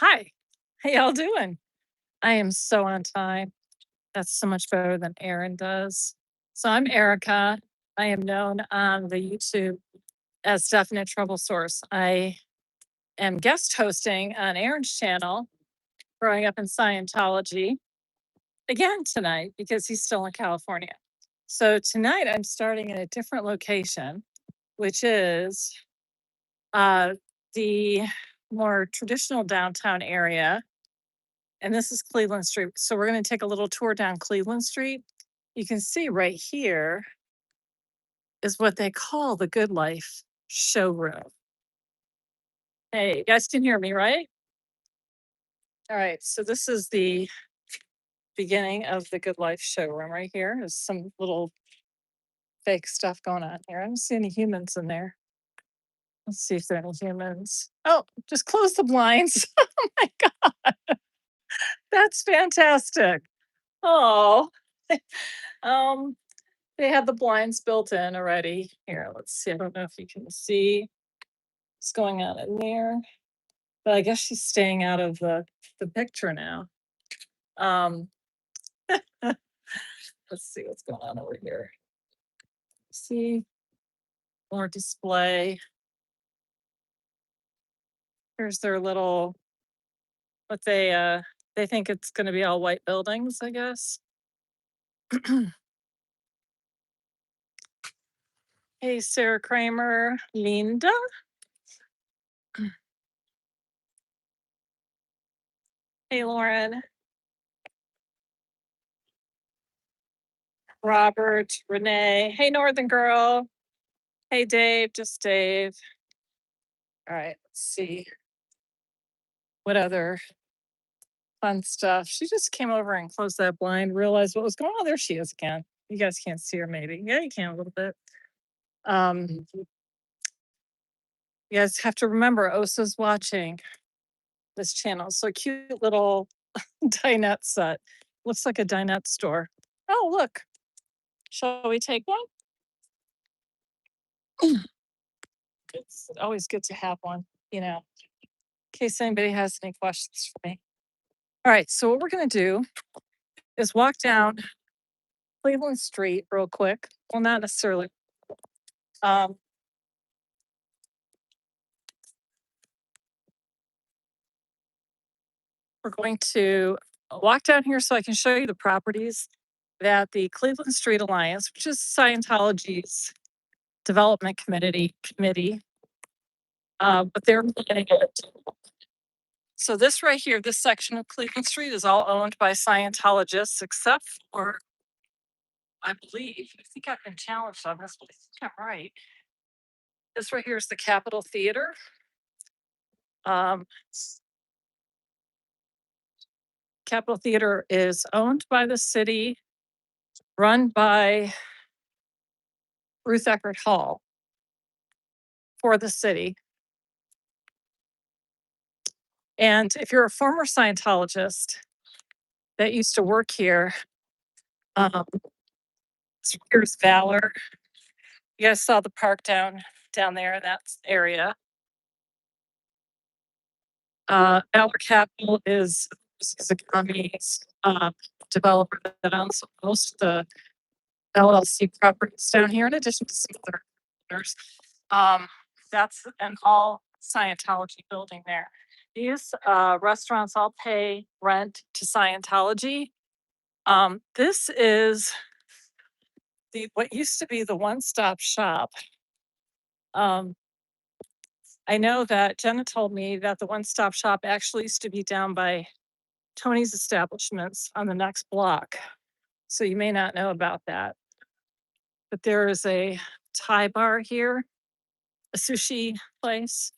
Hi. How y'all doing? I am so on time. That's so much better than Erin does. So I'm Erica. I am known on the YouTube as Definite Trouble Source. I am guest hosting on Erin's channel, Growing Up in Scientology, again tonight because he's still in California. So tonight I'm starting in a different location, which is uh, the more traditional downtown area. And this is Cleveland Street. So we're going to take a little tour down Cleveland Street. You can see right here is what they call the Good Life showroom. Hey, you guys can hear me, right? All right. So this is the beginning of the Good Life showroom right here. There's some little fake stuff going on here. I don't see any humans in there. Let's see if there are any humans. Oh, just close the blinds. Oh my God. That's fantastic. Oh. um, They have the blinds built in already. Here, let's see. I don't know if you can see what's going on in there, but I guess she's staying out of the picture now. Um, let's see what's going on over here. See more display. Here's their little what they think it's going to be all white buildings, I guess. Hey, Sarah Kramer, Linda. Hey, Lauren, Robert, Renee. Hey, Northern Girl. Hey, Dave, just Dave. All right, let's see what other fun stuff. She just came over and closed that blind, realized what was going on. There she is again. You guys can't see her, maybe. Yeah, you can a little bit. You guys have to remember Osa's watching this channel. So cute little dinette set. Looks like a dinette store. Oh, look. Shall we take one? It's always good to have one, in case anybody has any questions for me. All right, so what we're going to do is walk down Cleveland Street real quick. Well, not necessarily. Um, we're going to walk down here so I can show you the properties that the Cleveland Street Alliance, which is Scientology's development committee, but they're planning it. So this right here, this section of Cleveland Street is all owned by Scientologists, except for, I think I've been challenged on this, but I think I'm right. This right here is the Capitol Theater. Um, Capitol Theater is owned by the city, run by Ruth Eckerd Hall for the city. And if you're a former Scientologist that used to work here, here's Valor. You guys saw the park down there in that area. Valor Capital is a company's developer that owns most of the LLC properties down here, in addition to some other owners. That's an all Scientology building there. These restaurants all pay rent to Scientology. This is what used to be the one-stop shop. I know that Jenna told me that the one-stop shop actually used to be down by Tony's Establishments on the next block. So you may not know about that. But there is a Thai bar here, a sushi place,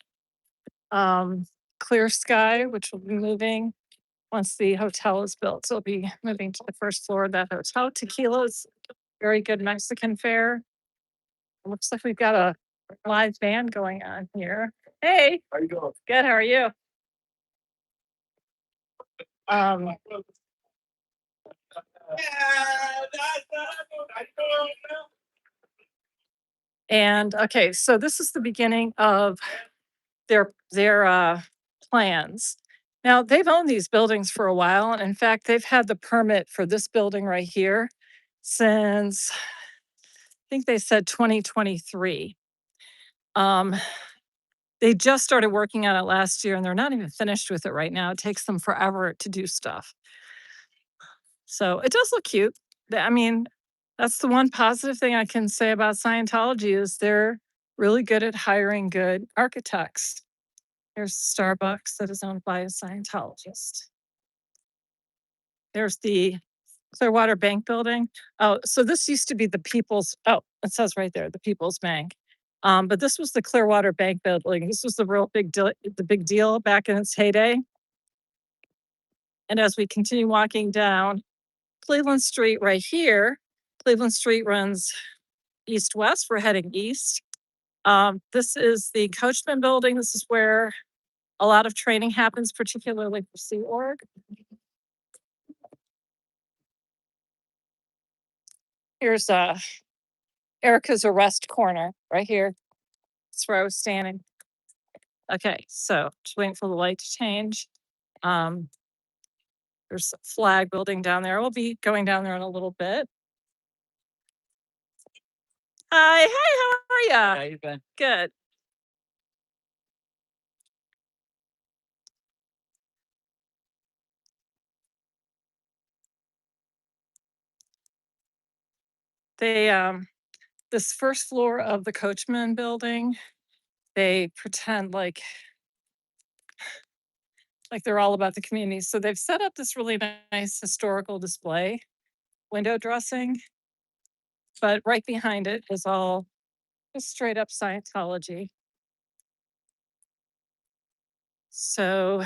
Clear Sky, which will be moving once the hotel is built. So it'll be moving to the first floor of that hotel. Tequila's very good Mexican fare. It looks like we've got a live band going on here. Hey, how you doing? Good. How are you? Um, and okay, so this is the beginning of their plans. Now, they've owned these buildings for a while, and in fact, they've had the permit for this building right here since, I think they said 2023. Um, they just started working on it last year, and they're not even finished with it right now. It takes them forever to do stuff. So it does look cute. I mean, that's the one positive thing I can say about Scientology is they're really good at hiring good architects. There's Starbucks that is owned by a Scientologist. There's the Clearwater Bank building. Oh, so this used to be the People's, oh, it says right there, the People's Bank. But this was the Clearwater Bank building. This was the real big deal, the big deal back in its heyday. And as we continue walking down Cleveland Street right here, Cleveland Street runs east-west. We're heading east. This is the Coachman building. This is where a lot of training happens, particularly for Sea Org. Here's Erica's arrest corner right here. That's where I was standing. Okay, so just waiting for the light to change. There's a flag building down there. We'll be going down there in a little bit. Hi, how are you? you been? Good. They this first floor of the Coachman building, they pretend like they're all about the community. So they've set up this really nice historical display, window dressing, but right behind it is all just straight up Scientology. So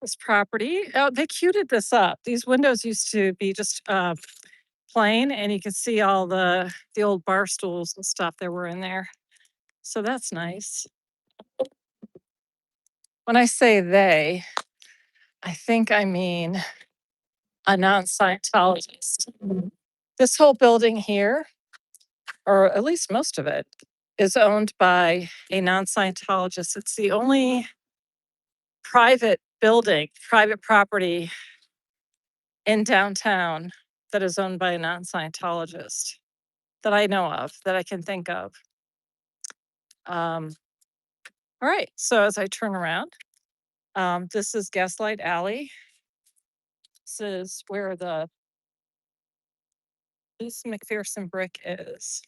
this property, oh, they cuted this up. These windows used to be just plain, and you could see all the old bar stools and stuff that were in there. So that's nice. When I say they, I think I mean a non-Scientologist. This whole building here, or at least most of it, is owned by a non-Scientologist. It's the only private building, private property in downtown that is owned by a non-Scientologist that I know of, that I can think of. All right, so as I turn around, this is Gaslight Alley. This is where the Lisa McPherson brick is.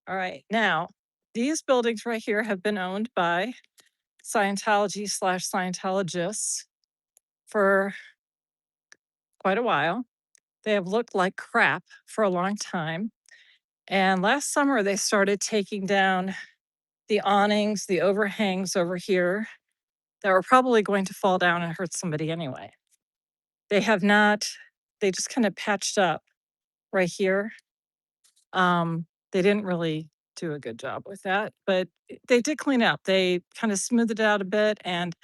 All right, now these buildings right here have been owned by Scientology/Scientologists for quite a while. They have looked like crap for a long time. And last summer, they started taking down the awnings, the overhangs over here that were probably going to fall down and hurt somebody anyway. They have not, they just kind of patched up right here. They didn't really do a good job with that, but they did clean up. They kind of smoothed it out a bit and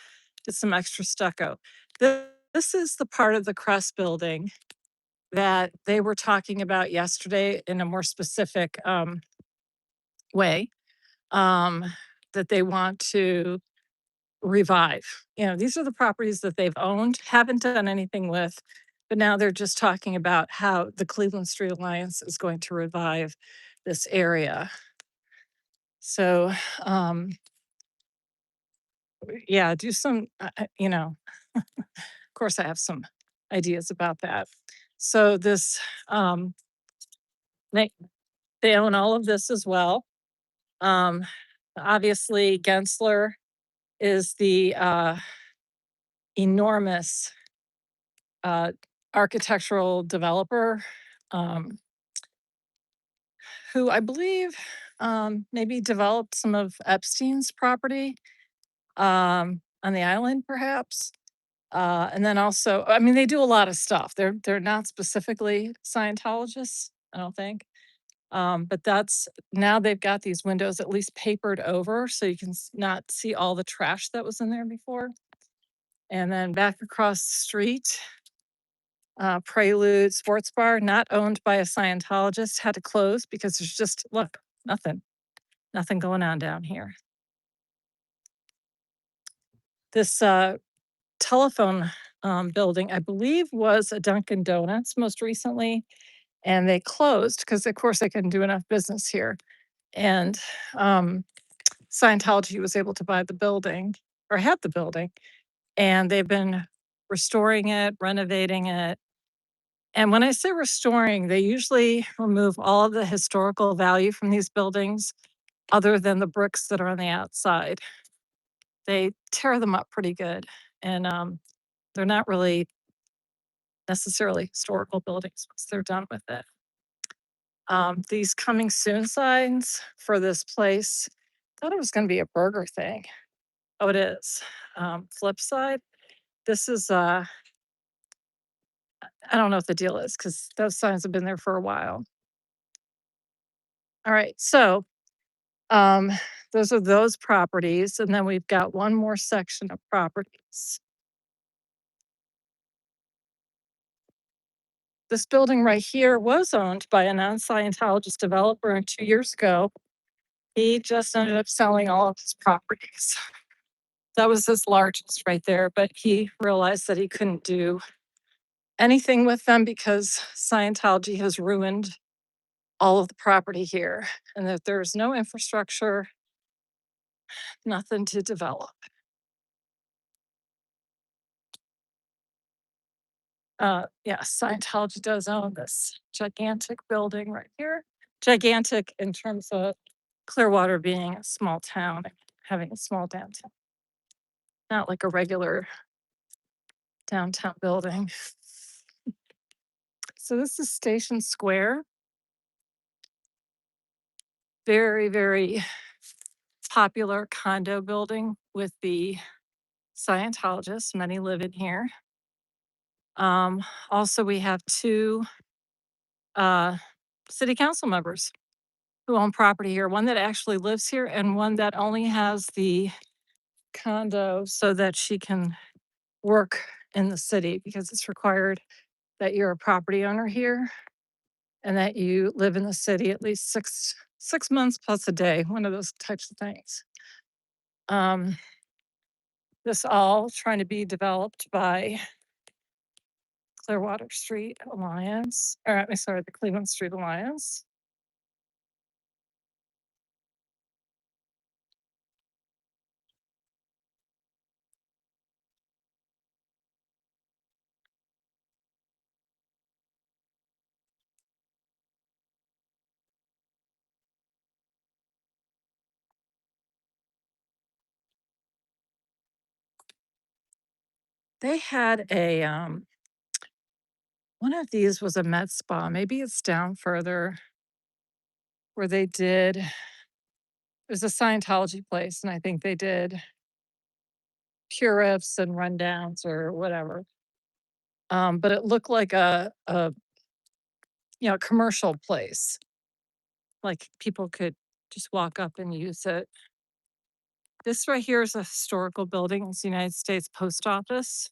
did some extra stucco. This is the part of the Crest building that they were talking about yesterday in a more specific way, that they want to revive. You know, these are the properties that they've owned, haven't done anything with, but now they're just talking about how the Cleveland Street Alliance is going to revive this area. So, yeah, do some, you know, of course, I have some ideas about that. So this, they, they own all of this as well. Obviously, Gensler is the enormous architectural developer who I believe maybe developed some of Epstein's property on the island, perhaps. And then also, I mean, they do a lot of stuff. They're not specifically Scientologists, I don't think. But that's now they've got these windows at least papered over so you can not see all the trash that was in there before. And then back across the street, Prelude Sports Bar, not owned by a Scientologist, had to close because there's just, look, nothing going on down here. This telephone building, I believe, was a Dunkin' Donuts most recently, and they closed because, of course, they couldn't do enough business here. And um, Scientology was able to buy the building or had the building, and they've been restoring it, renovating it. And when I say restoring, they usually remove all of the historical value from these buildings other than the bricks that are on the outside. They tear them up pretty good. And they're not really necessarily historical buildings once they're done with it. These coming soon signs for this place, thought it was going to be a burger thing. Oh, it is. Flip side, this is, I don't know what the deal is because those signs have been there for a while. All right. So, um, those are those properties. And then we've got one more section of properties. This building right here was owned by a non Scientologist developer 2 years ago. He just ended up selling all of his properties. That was his largest right there, but he realized that he couldn't do anything with them because Scientology has ruined all of the property here and that there's no infrastructure, nothing to develop. Yes, Scientology does own this gigantic building right here. Gigantic in terms of Clearwater being a small town and having a small downtown, not like a regular downtown building. So this is Station Square. Very, very popular condo building with the Scientologists. Many live in here. Also, we have two city council members who own property here, one that actually lives here and one that only has the condo so that she can work in the city because it's required that you're a property owner here and that you live in the city at least six months plus a day, one of those types of things. This all trying to be developed by Clearwater Street Alliance, or I'm sorry, the Cleveland Street Alliance. They had a one of these was a med spa. Maybe it's down further where they did. It was a Scientology place, and I think they did cure-ifs and rundowns or whatever. But it looked like a commercial place. Like people could just walk up and use it. This right here is a historical building. It's the United States Post Office.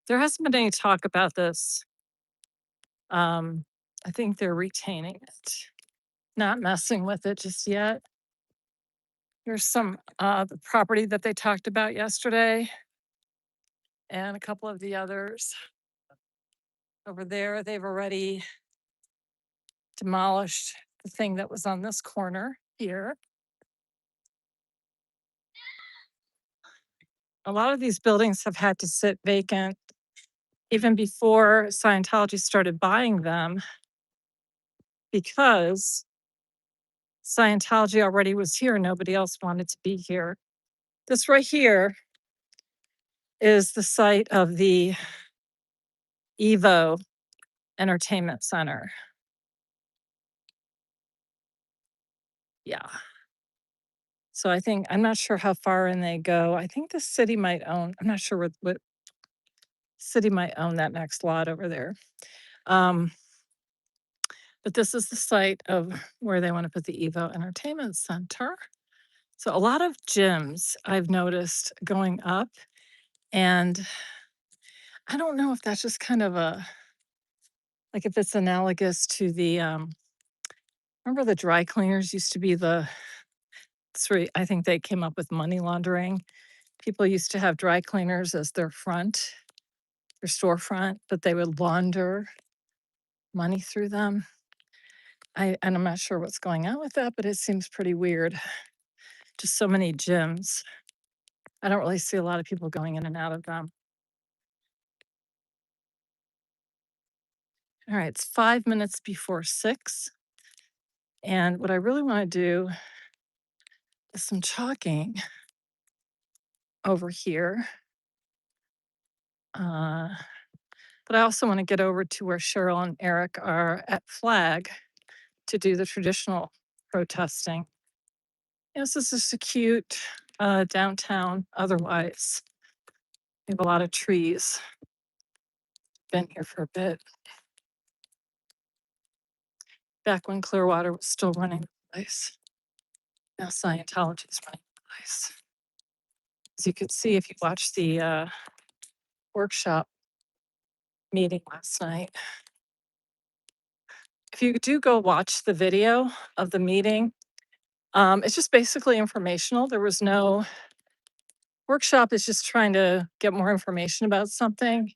There hasn't been any talk about this. I think they're retaining it, not messing with it just yet. Here's some the property that they talked about yesterday and a couple of the others. Over there, they've already demolished the thing that was on this corner here. A lot of these buildings have had to sit vacant even before Scientology started buying them because Scientology already was here. Nobody else wanted to be here. This right here is the site of the Evo Entertainment Center. Yeah. So I think, I'm not sure how far in they go. I think the city might own, I'm not sure what city might own that next lot over there. But this is the site of where they want to put the Evo Entertainment Center. So a lot of gyms I've noticed going up, and I don't know if that's just kind of a like if it's analogous to the remember the dry cleaners used to be that's where I think they came up with money laundering. People used to have dry cleaners as their storefront, but they would launder money through them. And I'm not sure what's going on with that, but it seems pretty weird. Just so many gyms. I don't really see a lot of people going in and out of them. All right, it's 5 minutes before 6. And what I really want to do is some chalking over here. Uh, but I also want to get over to where Cheryl and Eric are at Flag to do the traditional protesting. Yes, this is a cute downtown otherwise. We have a lot of trees. Been here for a bit. Back when Clearwater was still running the place. Now Scientology is running the place. As you could see if you watched the workshop meeting last night. If you do go watch the video of the meeting, it's just basically informational. There was no workshop is just trying to get more information about something.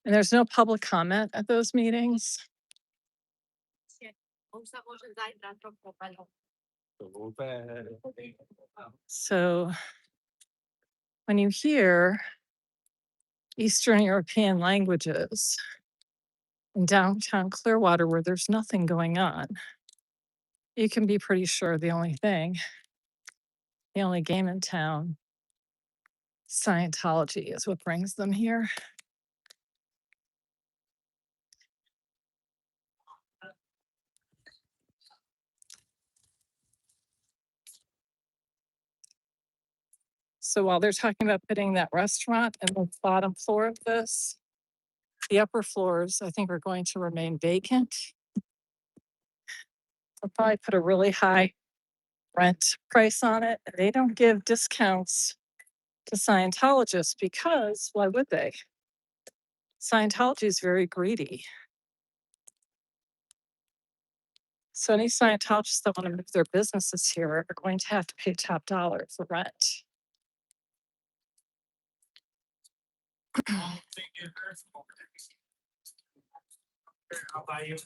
And there's no public comment at those meetings. So when you hear Eastern European languages in downtown Clearwater where there's nothing going on, you can be pretty sure the only game in town, Scientology, is what brings them here. So while they're talking about putting that restaurant in the bottom floor of this, the upper floors, I think, are going to remain vacant. They'll probably put a really high rent price on it. They don't give discounts to Scientologists because why would they? Scientology is very greedy. So any Scientologists that want to move their businesses here are going to have to pay top dollar for rent. I'll buy you.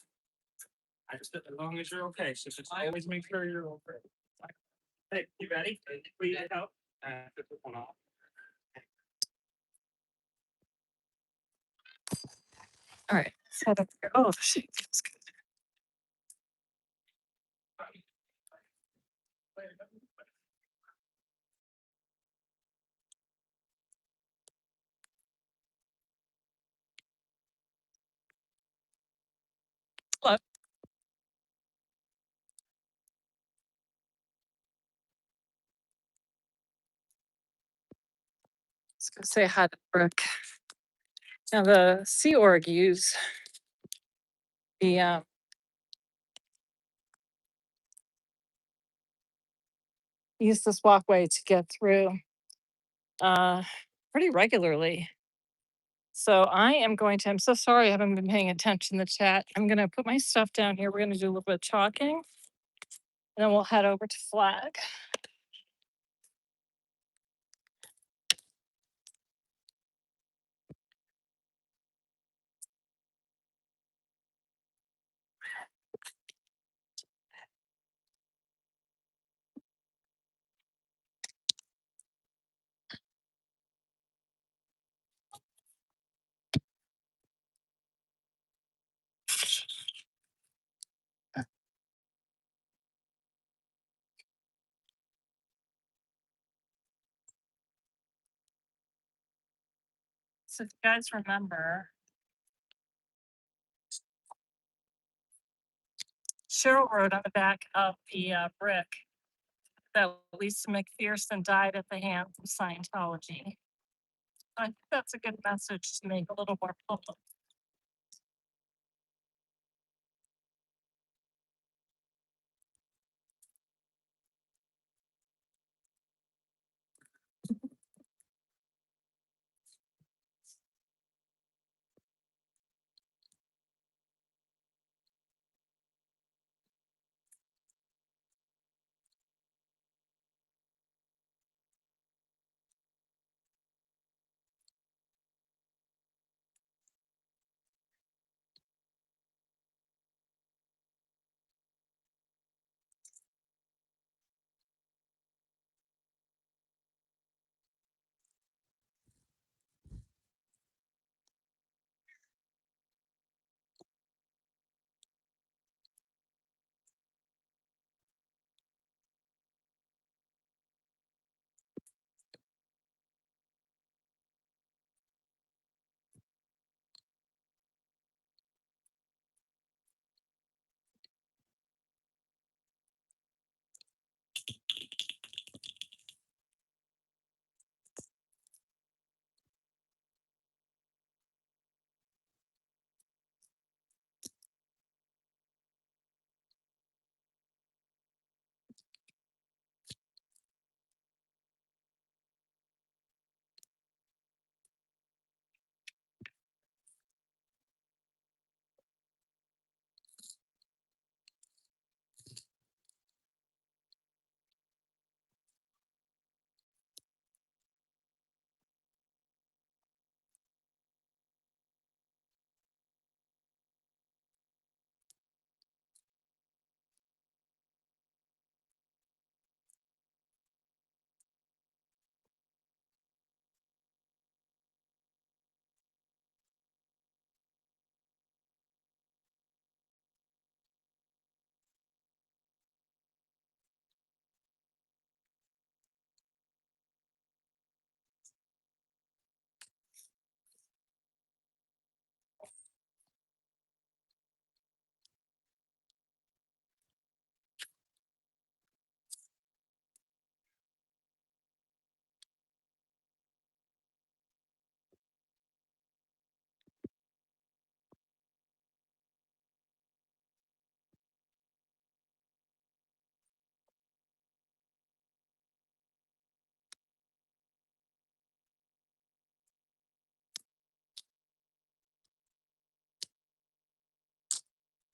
As long as you're okay. So just always make sure you're okay. Hey, you ready? We need help. Put this one off. All right, let's head up here. Oh, shit, feels good. Hello. Let's go say hi to Brooke. Now the Sea Org the use this walkway to get through uh pretty regularly. So I'm so sorry I haven't been paying attention to the chat. I'm gonna put my stuff down here. We're gonna do a little bit of chalking and then we'll head over to Flag. So if you guys remember, Cheryl wrote on the back of the brick that Lisa McPherson died at the hands of Scientology. I think that's a good message to make a little more public.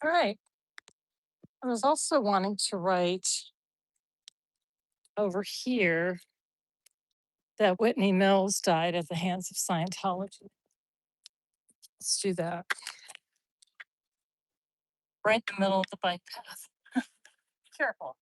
All right. I was also wanting to write over here that Whitney Mills died at the hands of Scientology. Let's do that. Right in the middle of the bike path. Careful.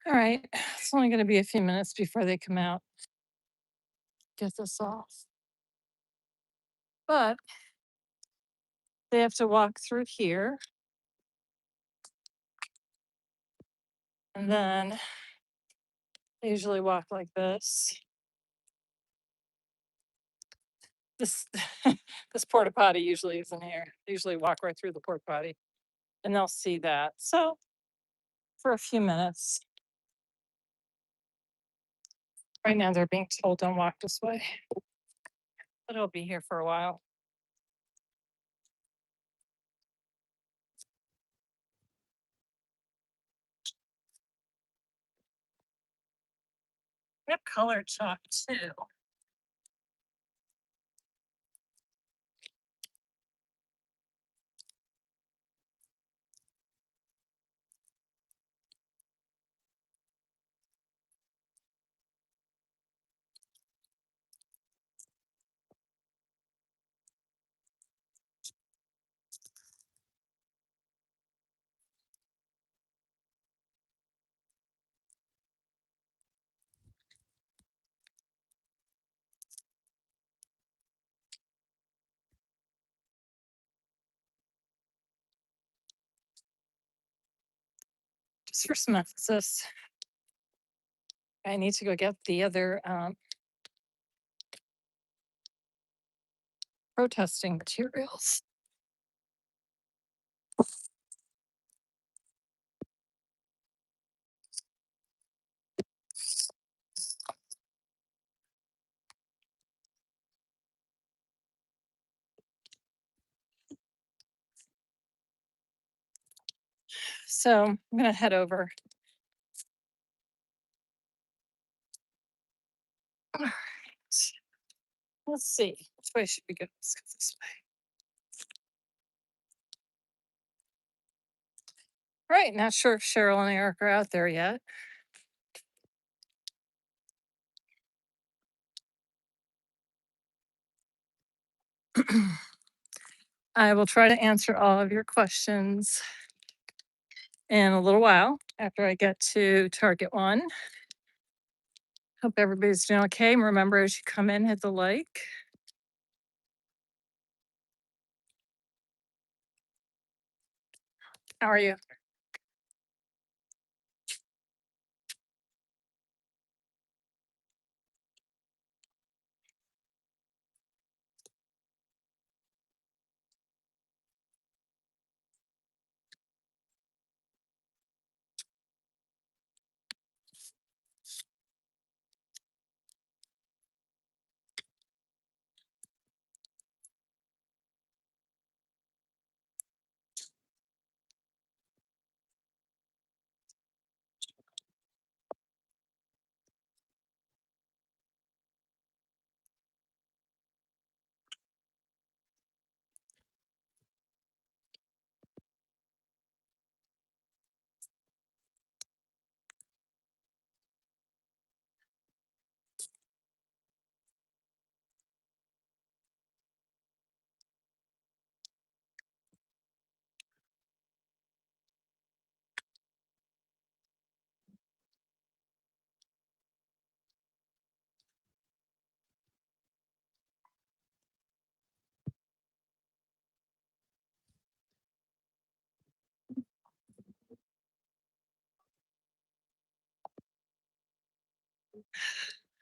All right. It's only going to be a few minutes before they come out. Get this off. But they have to walk through here. And then they usually walk like this. This this porta potty usually isn't here. They usually walk right through the porta potty and they'll see that. So for a few minutes. Right now they're being told don't walk this way. But it'll be here for a while. We have color chalk too. Just for some emphasis. I need to go get the other protesting materials. So I'm gonna head over. All right. Let's see. Which way should we go? Let's go this way. All right, not sure if Cheryl and Eric are out there yet. I will try to answer all of your questions in a little while after I get to target one. Hope everybody's doing okay. Remember, as you come in, hit the like. How are you?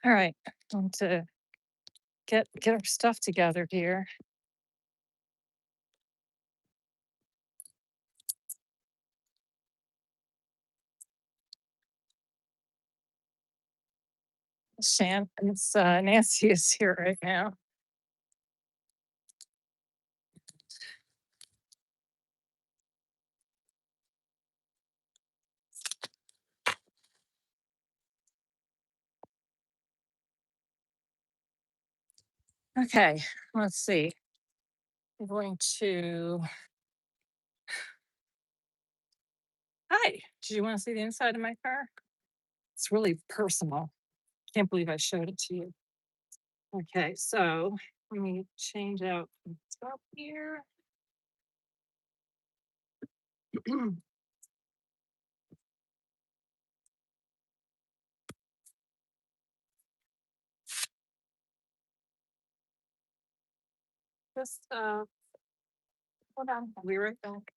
All right. Want to get our stuff together here. It's Nancy is here right now. Okay, let's see. I'm going to. Hi. Did you want to see the inside of my car? It's really personal. Can't believe I showed it to you. Okay, so let me change out the top here. Just hold on. I'll be right back.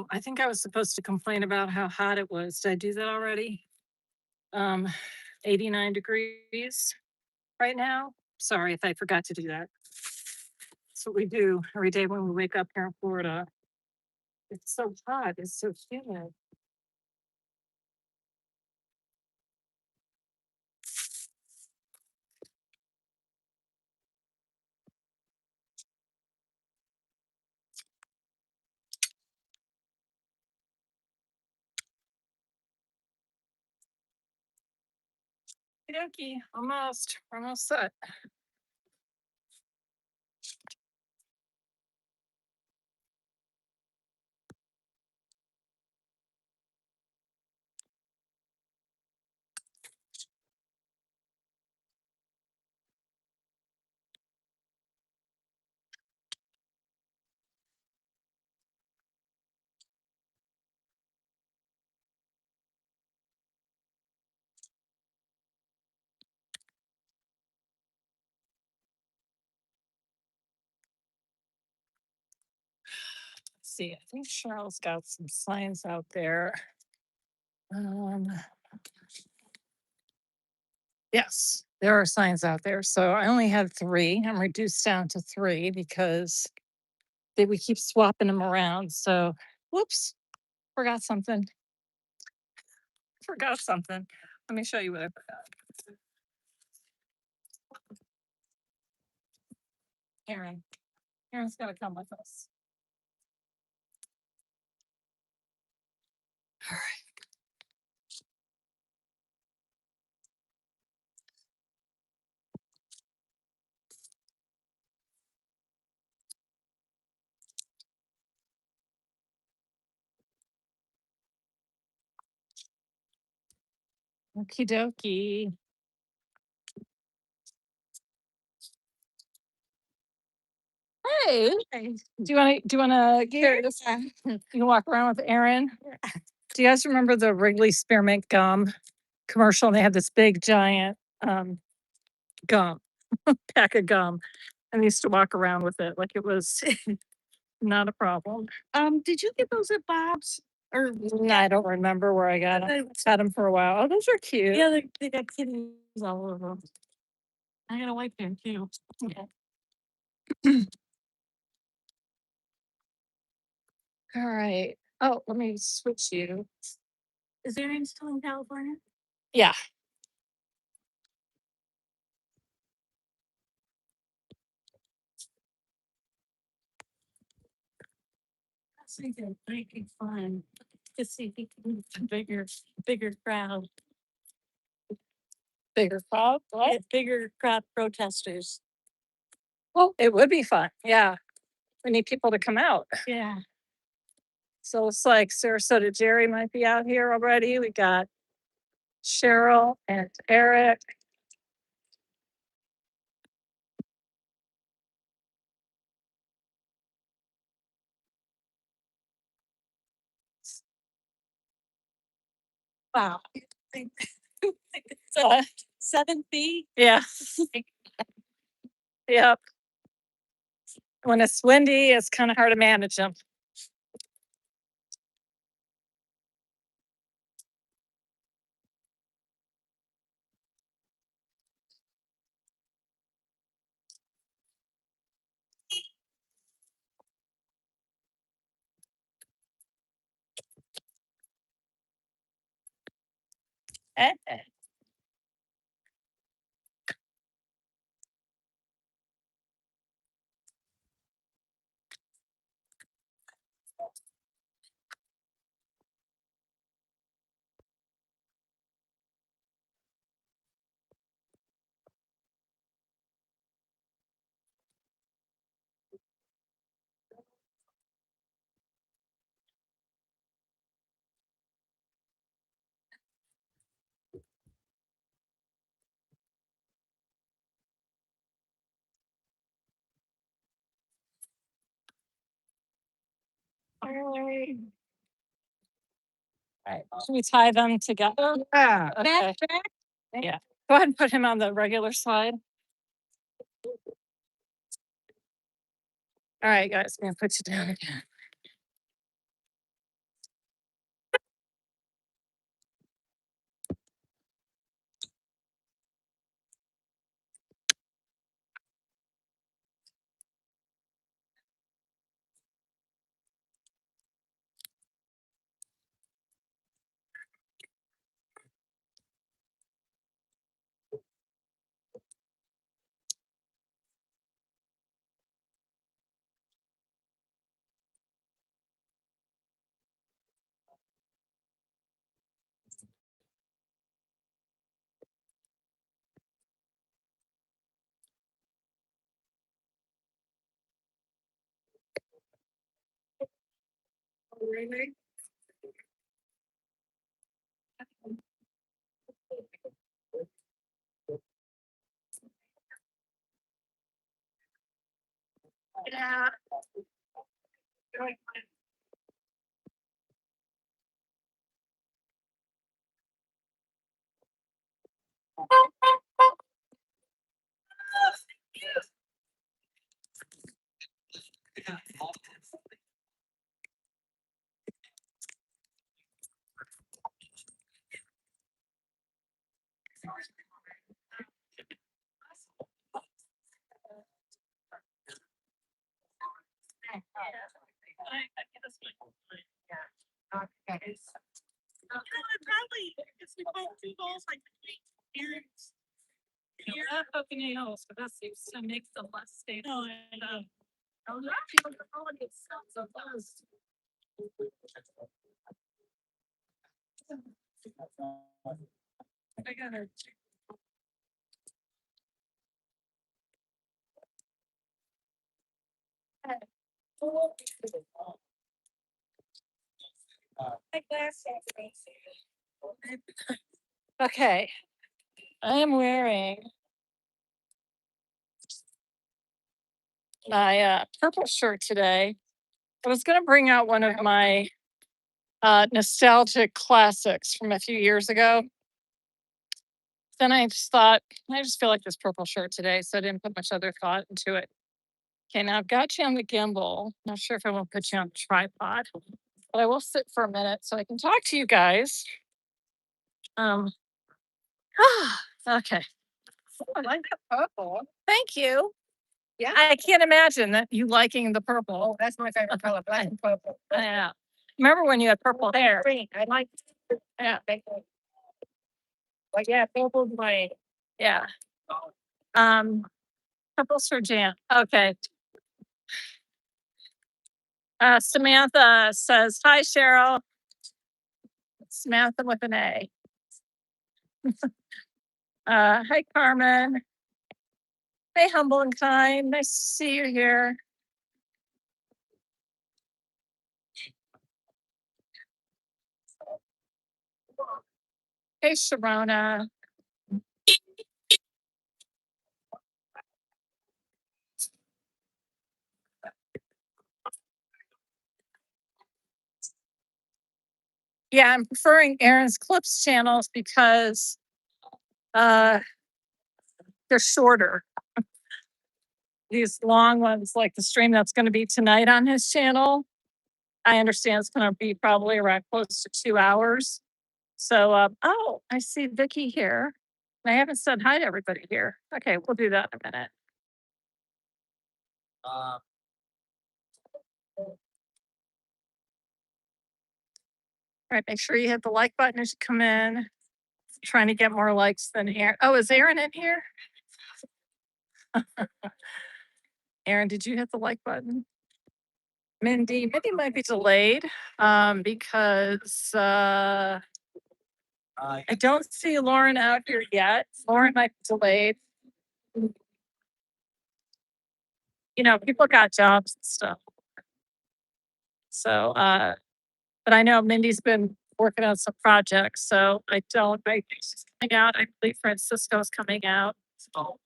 I think I was supposed to complain about how hot it was. Did I do that already? Um, 89 degrees right now. Sorry if I forgot to do that. That's what we do every day when we wake up here in Florida. It's so hot. It's so humid. Okey almost. We're almost set. Let's see, I think Cheryl's got some signs out there. Um, yes, there are signs out there. So I only had three. I'm reduced down to three because we keep swapping them around. So, whoops, forgot something. Forgot something. Let me show you what I forgot. Aaron. Aaron's gonna come with us. All right. Okie dokie. Hey. Do you wanna carry this? You can walk around with Aaron. Do you guys remember the Wrigley Spearmint gum commercial? And they had this big giant gum, pack of gum. And I used to walk around with it like it was not a problem. Did you get those at Bob's? Or I don't remember where I got them. Had them for a while. Oh, those are cute. yeah, they got kitties all over them. I got a white pair too. All right. Oh, let me switch you. Is Aaron still in California? Yeah. I think they're making fun to see if he can get a bigger crowd. Bigger crowd. What? Get bigger crowd protesters. Well, it would be fun. Yeah. We need people to come out. Yeah. So it's like Sarasota Jerry might be out here already. We got Cheryl and Eric. Wow. Uh, 7 feet. yeah. Yep. When it's windy, it's kind of hard to manage them. Eh, eh. All right. Should we tie them together? Yeah. Okay. Yeah. Go ahead and put him on the regular side. All right, guys, I'm gonna put you down again. Really? Yeah. Yeah, open nails, but that seems to make them less stable. A lot of people are calling it sounds of buzz. I got her. Okay, I am wearing my purple shirt today. I was going to bring out one of my nostalgic classics from a few years ago. Then I just thought, I just feel like this purple shirt today, so I didn't put much other thought into it. Okay, now I've got you on the gimbal. Not sure if I won't put you on the tripod, but I will sit for a minute so I can talk to you guys. Um, okay. I like the purple. Thank you. Yeah. I can't imagine that you liking the purple. Oh, that's my favorite color, black and purple. Yeah. Remember when you had purple hair? Green. I like. Yeah. Like, yeah, purple's my. Yeah. Purple's for Jan. Okay. Samantha says, hi, Cheryl. Samantha with an A. Hi, Carmen. Hey, humble and kind. Nice to see you here. Hey, Sharona. Yeah, I'm preferring Aaron's Clips channels because they're shorter. these long ones, like the stream that's going to be tonight on his channel. I understand it's going to be probably around close to 2 hours. So, oh, I see Vicky here. I haven't said hi to everybody here. Okay, we'll do that in a minute. All right, make sure you hit the like button as you come in. Trying to get more likes than Aaron. Oh, is Aaron in here? Aaron, did you hit the like button? Mindy might be delayed because I don't see Lauren out here yet. Lauren might be delayed. You know, people got jobs and stuff. So, but I know Mindy's been working on some projects, so I think she's coming out. I believe Francisco's coming out. All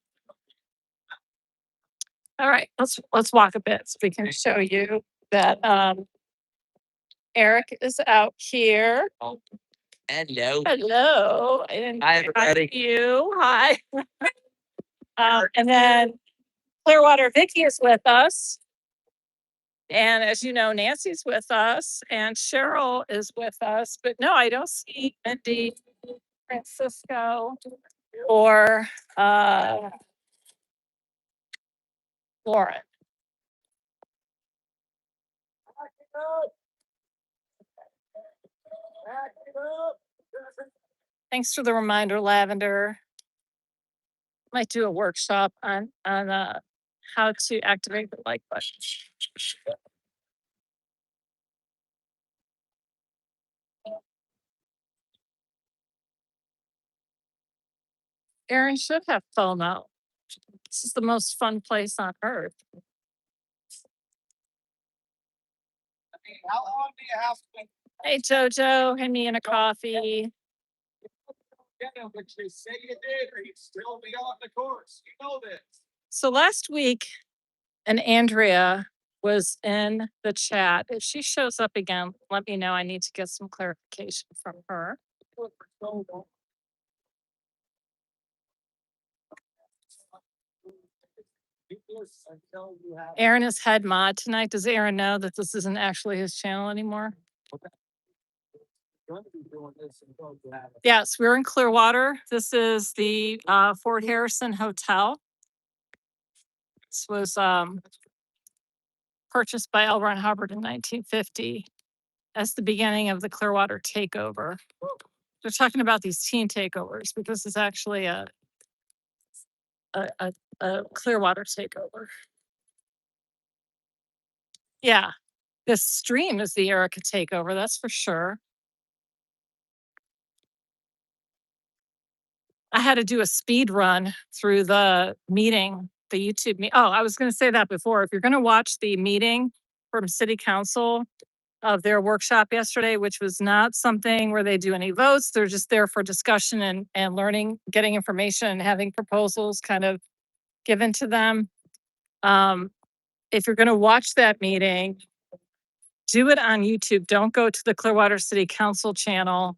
right, let's walk a bit so we can show you that Eric is out here. Hello. Hello. I didn't Hi, say hi everybody. to you. Hi. And then Clearwater Vicky is with us. And as you know, Nancy's with us and Cheryl is with us. But no, I don't see Mindy, Francisco, or Lauren. Thanks for the reminder, Lavender. Might do a workshop on how to activate the like button. Aaron should have FOMO. This is the most fun place on earth. How long do you have to Hey, Jojo, hand me in a coffee. get him, but you say you did, or he'd still be on the course? You know this. So last week, and Andrea was in the chat. If she shows up again, let me know. I need to get some clarification from her. Aaron is head mod tonight. Does Aaron know that this isn't actually his channel anymore? Yes, we're in Clearwater. This is the Fort Harrison Hotel. This was purchased by L. Ron Hubbard in 1950 as the beginning of the Clearwater takeover. They're talking about these teen takeovers, but this is actually a Clearwater takeover. Yeah, this stream is the Erica takeover, that's for sure. I had to do a speed run through the meeting, the YouTube meeting. Oh, I was going to say that before. If you're going to watch the meeting from City Council of their workshop yesterday, which was not something where they do any votes, they're just there for discussion and learning, getting information and having proposals kind of given to them. If you're going to watch that meeting, do it on YouTube. Don't go to the Clearwater City Council channel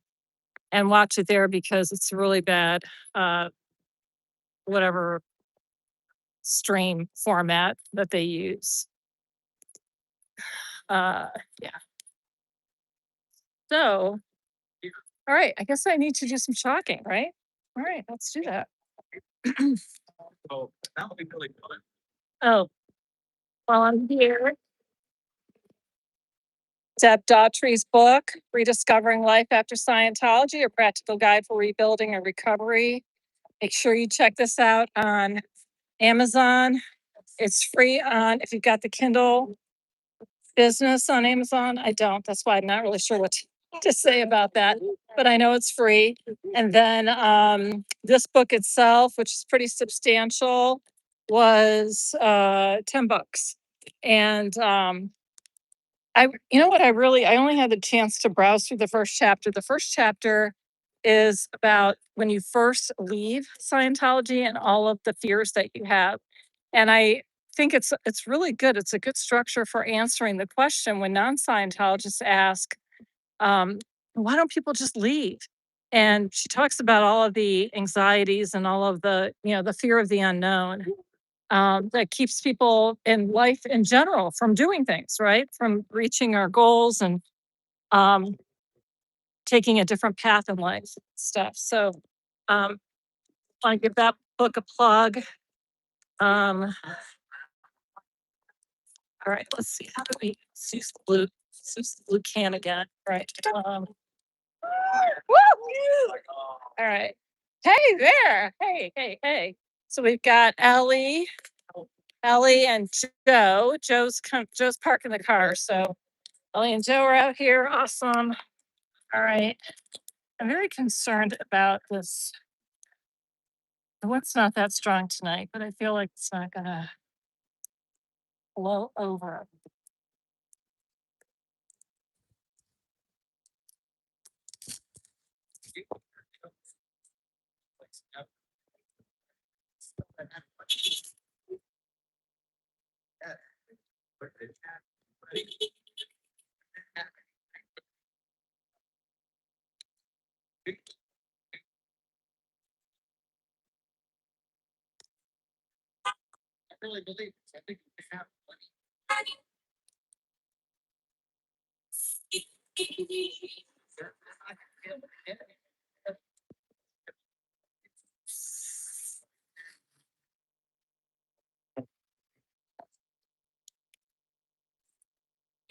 and watch it there because it's really bad. Whatever stream format that they use. Yeah. So, all right, I guess I need to do some shocking, right? All right, let's do that. Oh, that would be really good. Oh, while I'm here, Deb Daughtry's book, Rediscovering Life After Scientology, A Practical Guide for Rebuilding and Recovery. Make sure you check this out on Amazon. It's free on, if you've got the Kindle business on Amazon. I don't. That's why I'm not really sure what to say about that, but I know it's free. And then this book itself, which is pretty substantial, was $10. And you know what, I only had the chance to browse through the first chapter. The first chapter is about when you first leave Scientology and all of the fears that you have. And I think it's really good. It's a good structure for answering the question when non-Scientologists ask, why don't people just leave? And she talks about all of the anxieties and all of the, the fear of the unknown. that keeps people in life in general from doing things, right? From reaching our goals and um, taking a different path in life and stuff. So want to give that book a plug. All right, let's see. How do we use the blue can again? Right. Woo! All right. Hey there. Hey. So we've got Ellie and Joe. Joe's parking the car. So Ellie and Joe are out here. Awesome. All right. I'm very concerned about this. The wind's not that strong tonight, but I feel like it's not gonna blow over.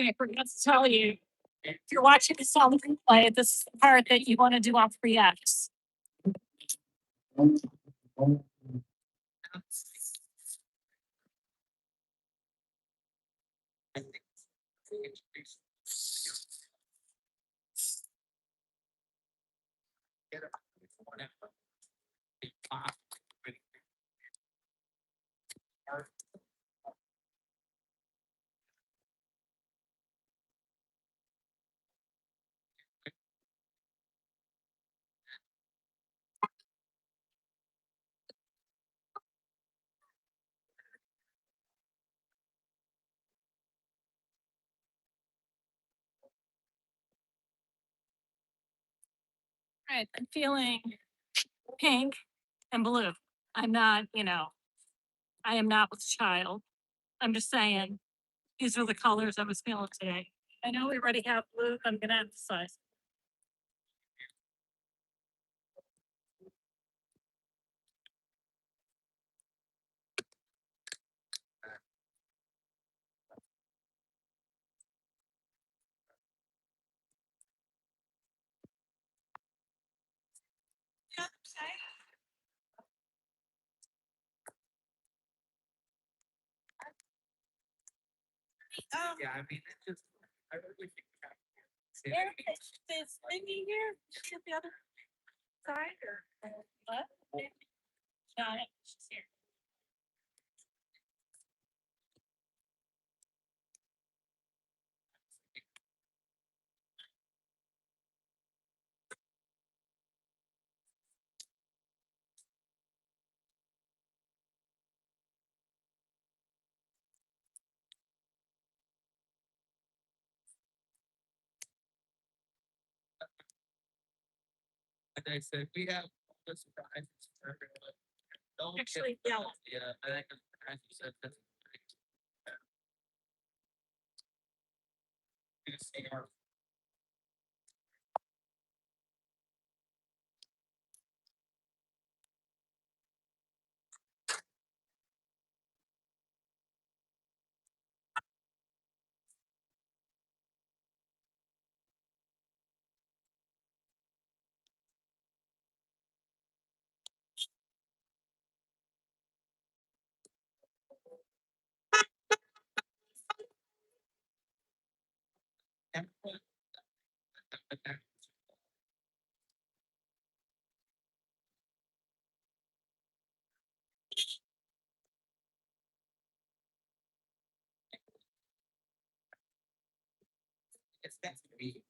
Okay, I forgot to tell you, if you're watching this on the replay, this is the part that you want to do on 3X. All right, I'm feeling pink and blue. I'm not, I am not with child. I'm just saying, these are the colors I was feeling today. I know we already have blue, I'm gonna emphasize. Yeah, okay. Yeah, I mean, it's just, I really think. Eric, is Lindy here? She's the other side or what? No, she's here. And I said, we have the surprises for everyone. Don't Actually, get- yellow. Yeah, I think as you said, that's. You see our. It's that's to be.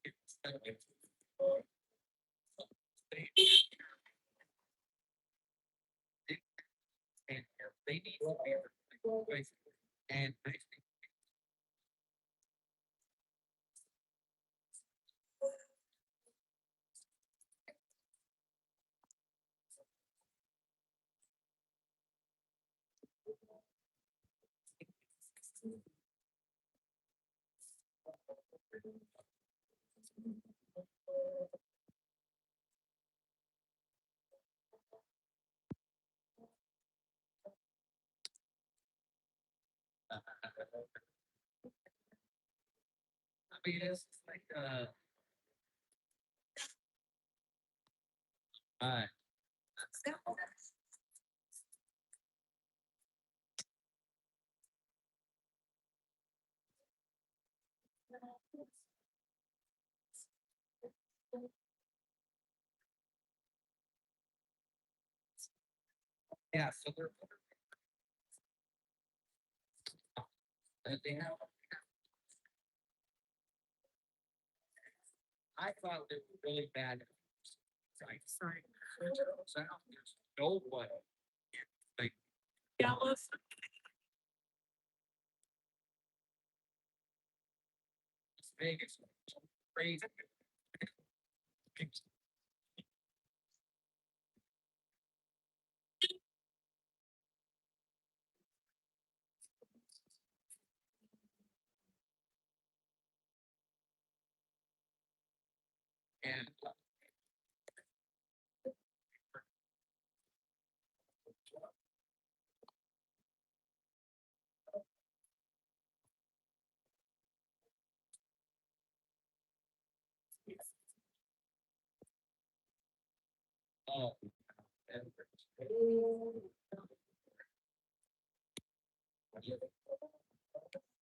And they need to be. And I think. I mean, it's like, alright. Yeah, so they're. They have. I thought they were really bad. Sorry. There's no way. Like. Dallas. Vegas. Crazy. And. Oh.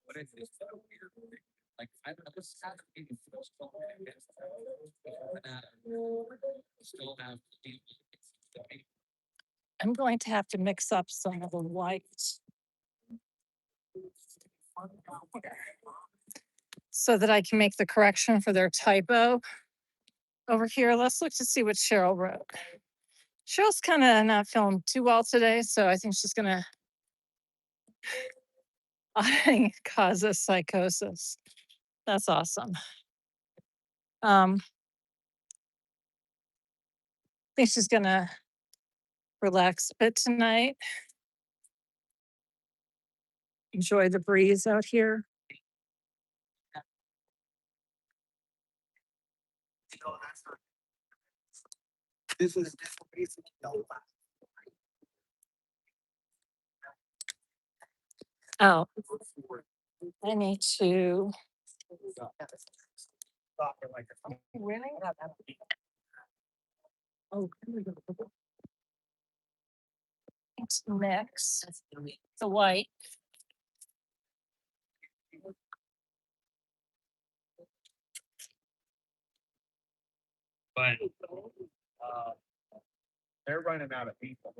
What is this? Like, I don't know, this has to be still have. I'm going to have to mix up some of the whites so that I can make the correction for their typo over here. Let's look to see what Cheryl wrote. Cheryl's kind of not feeling too well today, so I think she's gonna cause a psychosis. That's awesome. I think she's gonna relax a bit tonight. Enjoy the breeze out here. This is basically. Oh, I need to. Really? Oh, let's mix the white. But. They're running out of people.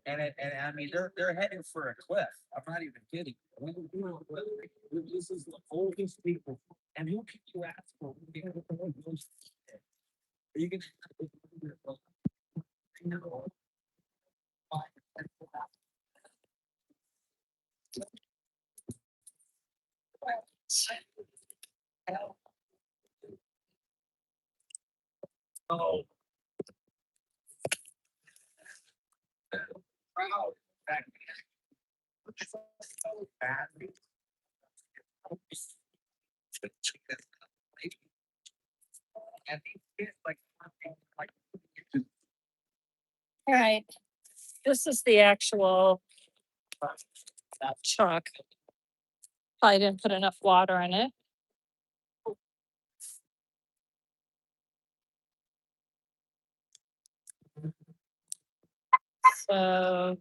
And I mean, they're heading for a cliff. I'm not even kidding. This is the oldest people. And who can you ask for? Are you gonna? Oh. Proud. So bad. And it's like. All right. This is the actual chalk. I didn't put enough water in it. So.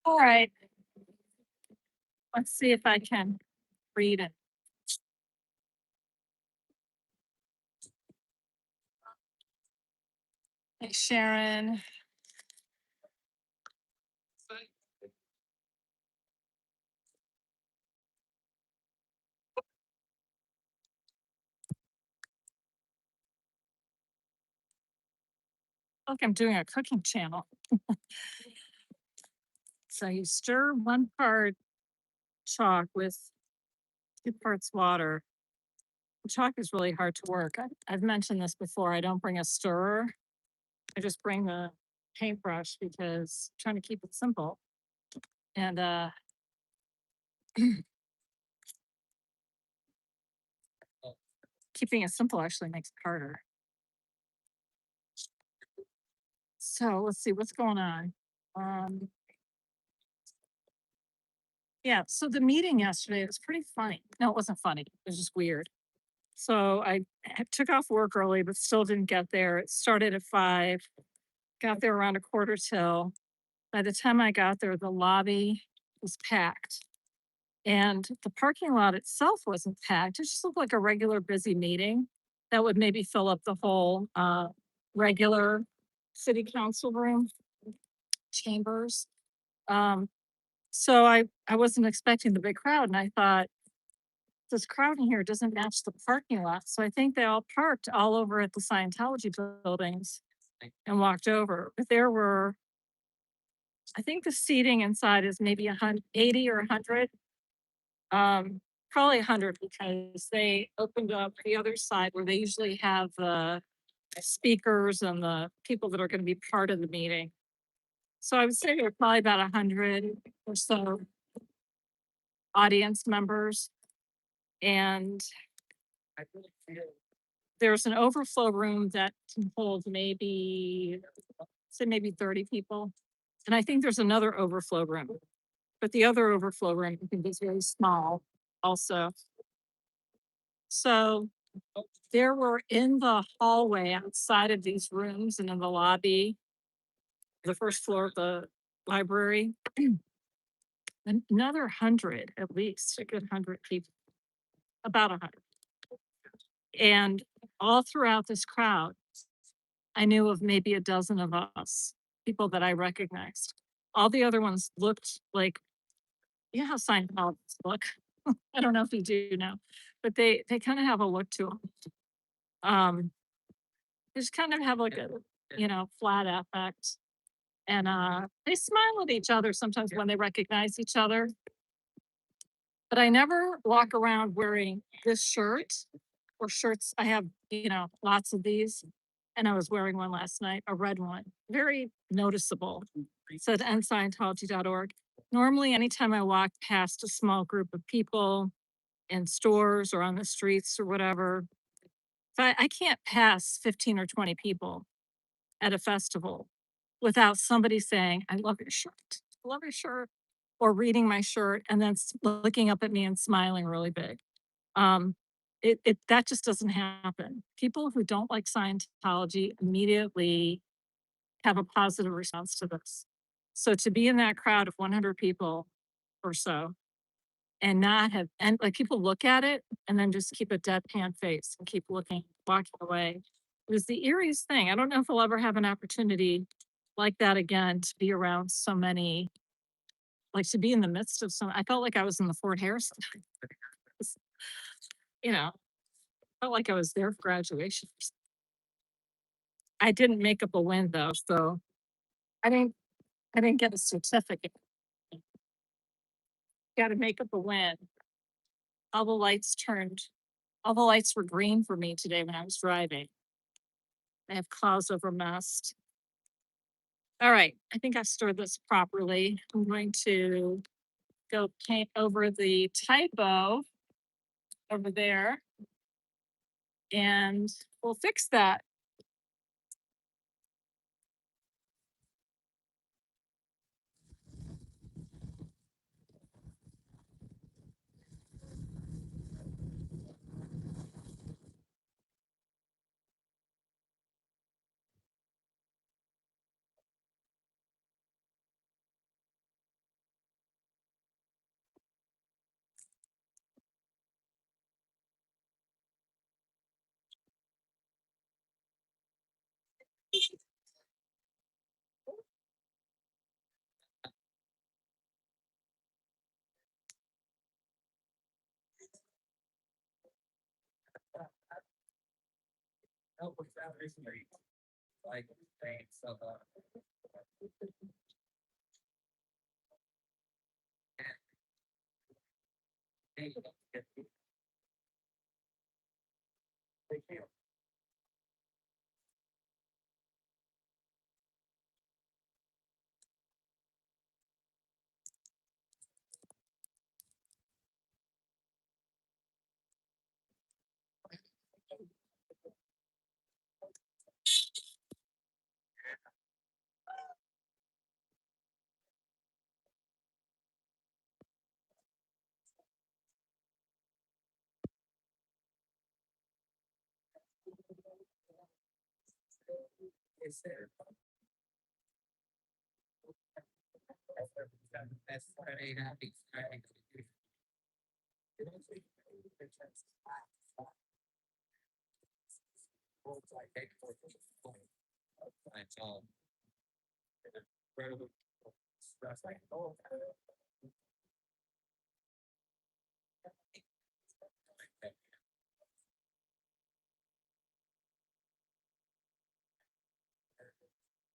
All right. Let's see if I can read it. Hey, Sharon. Look, I'm doing a cooking channel. So you stir 1 part chalk with 2 parts water. Chalk is really hard to work. I've mentioned this before. I don't bring a stirrer. I just bring the paintbrush because I'm trying to keep it simple. And Keeping it simple actually makes it harder. So let's see what's going on. Um, yeah, so the meeting yesterday was pretty funny. No, it wasn't funny. It was just weird. So took off work early, but still didn't get there. It started at 5, got there around a quarter till. By the time I got there, the lobby was packed. And the parking lot itself wasn't packed. It just looked like a regular busy meeting that would maybe fill up the whole regular city council room chambers. Um, so I wasn't expecting the big crowd, and I thought this crowd in here doesn't match the parking lot. So I think they all parked all over at the Scientology buildings and walked over. But there were, I think the seating inside is maybe 80 or 100. Probably 100 because they opened up the other side where they usually have the speakers and the people that are going to be part of the meeting. So I would say there are probably about 100 or so audience members. And there's an overflow room that can hold maybe, say maybe 30 people. And I think there's another overflow room, but the other overflow room I think is very small also. So there were in the hallway outside of these rooms and in the lobby, the first floor of the library, another 100 at least, a good 100 people, about 100. And all throughout this crowd, I knew of maybe a dozen of us, people that I recognized. All the other ones looked like, you know how Scientologists look. I don't know if you do now, but they kind of have a look to them. They just kind of have like a, flat affect. And they smile at each other sometimes when they recognize each other. But I never walk around wearing this shirt or shirts. I have, lots of these. And I was wearing one last night, a red one, very noticeable. It said endscientology.org. Normally, anytime I walk past a small group of people in stores or on the streets or whatever, I can't pass 15 or 20 people at a festival without somebody saying, I love your shirt. I love your shirt. Or reading my shirt and then looking up at me and smiling really big. Um, that just doesn't happen. People who don't like Scientology immediately have a positive response to this. So to be in that crowd of 100 people or so and not have, and like people look at it and then just keep a deadpan face and keep looking, walking away. It was the eeriest thing. I don't know if I'll ever have an opportunity like that again to be around so many, like to be in the midst of some, I felt like I was in the Fort Harrison. you know, felt like I was there for graduation. I didn't make up a win though, so I didn't I didn't get a certificate. Got to make up a win. All the lights turned, all the lights were green for me today when I was driving. I have clouds over mist. All right, I think I stored this properly. I'm going to go paint over the typo over there and we'll fix that.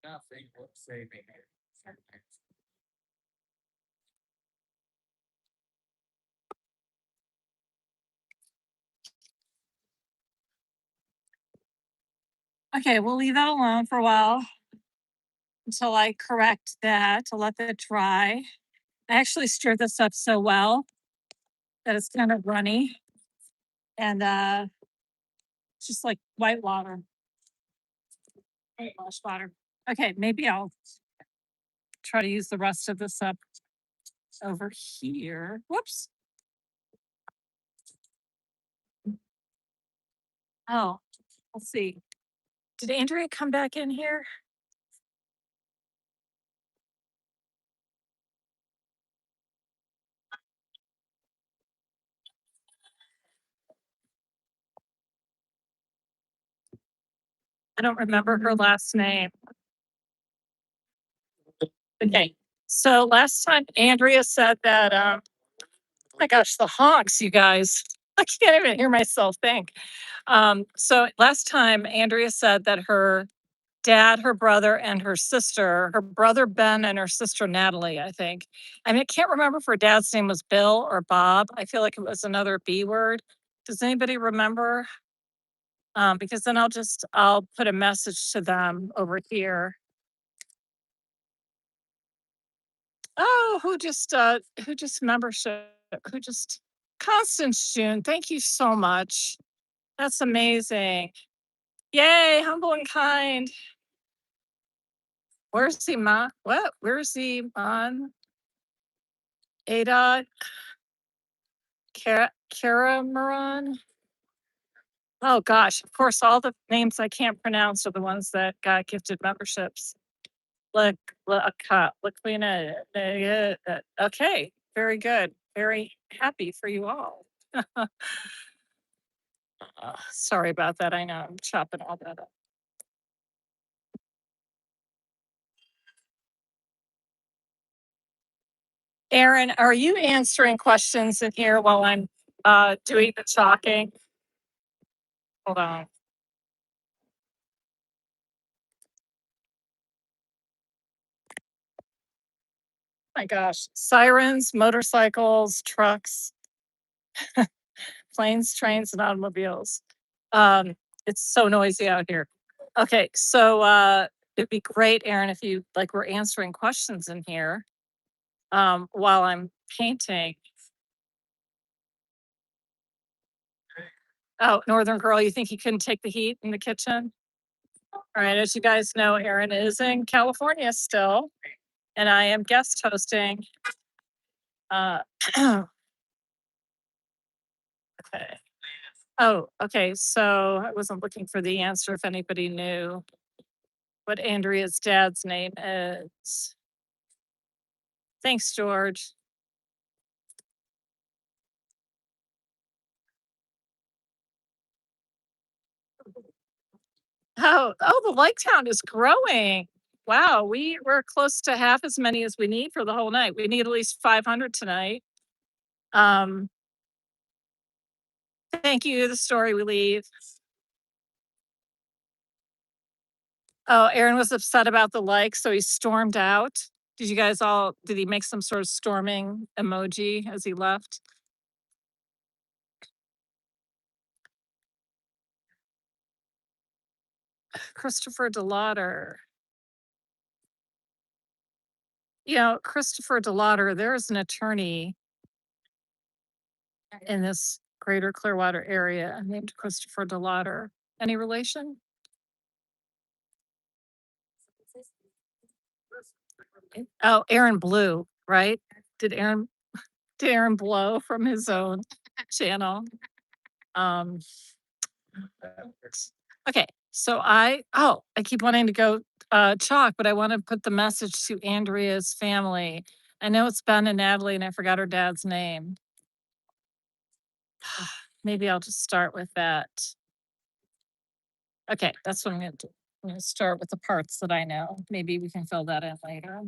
Nothing will save me. Okay, we'll leave that alone for a while until I correct that to let that dry. I actually stirred this up so well that it's kind of runny and it's just like white water. Whitewash water. Okay, maybe I'll try to use the rest of this up over here. Whoops. Oh, let's see. Did Andrea come back in here? I don't remember her last name. Okay, so last time Andrea said that, oh my gosh, the honks, you guys. I can't even hear myself think. So last time Andrea said that her dad, her brother, and her brother Ben and her sister Natalie, I think. I mean, I can't remember if her dad's name was Bill or Bob. I feel like it was another B word. Does anybody remember? Because then I'll put a message to them over here. Oh, who just membership? Who just Constance June? Thank you so much. That's amazing. Yay, humble and kind. Where's the man? What? Where's the man? Ada Karamaran? Oh gosh, of course, all the names I can't pronounce are the ones that got gifted memberships. Look, Laquina. Okay, very good. Very happy for you all. Sorry about that. I know I'm chopping all that up. Aaron, are you answering questions in here while I'm doing the talking? Hold on. My gosh, sirens, motorcycles, trucks, planes, trains, and automobiles. It's so noisy out here. Okay, so it'd be great, Aaron, if you like were answering questions in here while I'm painting. Oh, Northern Girl, you think he couldn't take the heat in the kitchen? All right, as you guys know, Aaron is in California still, and I am guest hosting. Okay. Oh, okay. So I wasn't looking for the answer if anybody knew what Andrea's dad's name is. Thanks, George. Oh, the like count is growing. Wow, we're close to half as many as we need for the whole night. We need at least 500 tonight. Thank you. The story we leave. Oh, Aaron was upset about the like, so he stormed out. Did he make some sort of storming emoji as he left? Christopher DeLauder. Christopher DeLauder, there's an attorney in this greater Clearwater area named Christopher DeLauder. Any relation? Oh, Aaron Blue, right? Did Aaron blow from his own channel? Okay, So I keep wanting to go chalk, but I want to put the message to Andrea's family. I know it's Ben and Natalie, and I forgot her dad's name. Maybe I'll just start with that. Okay, that's what I'm gonna do. I'm gonna start with the parts that I know. Maybe we can fill that in later.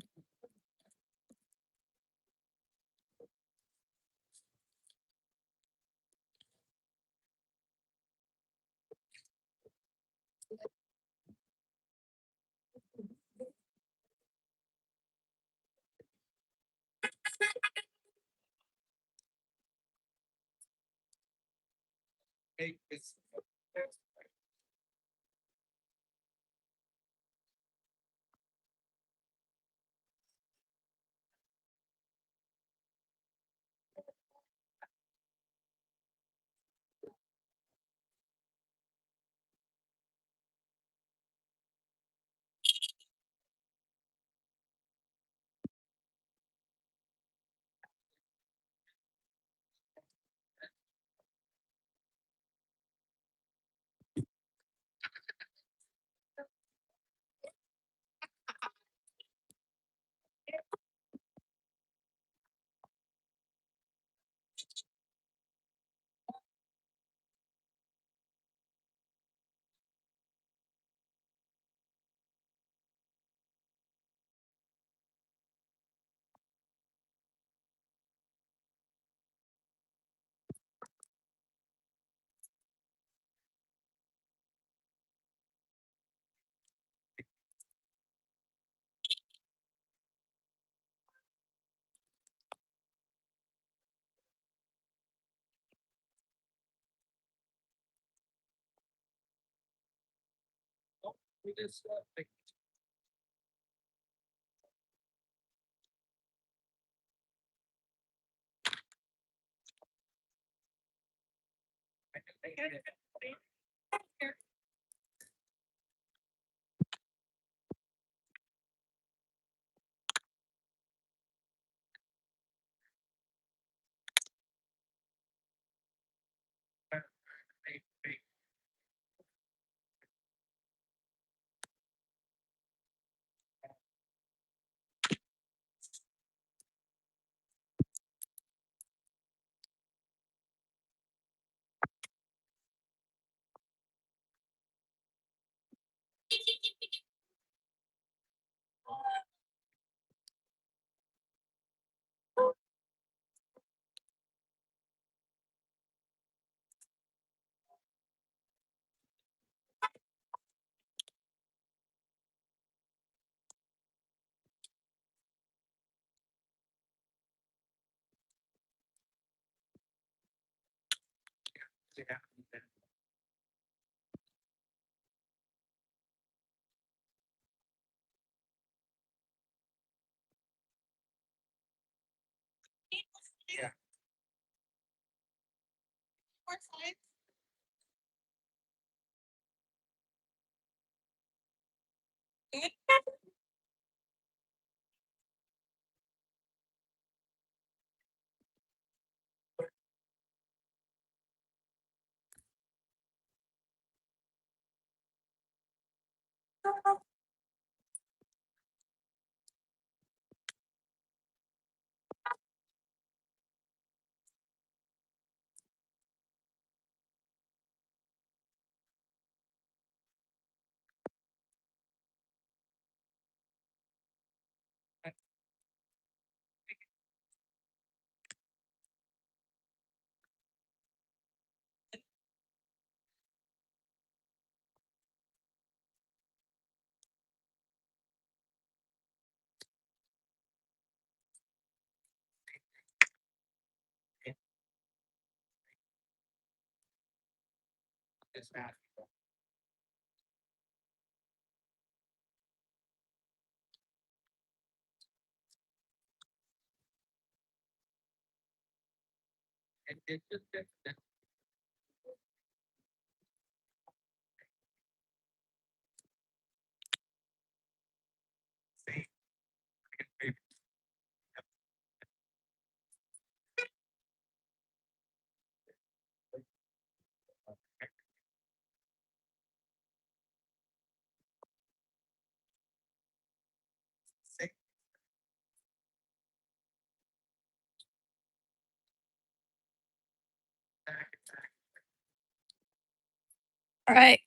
All right.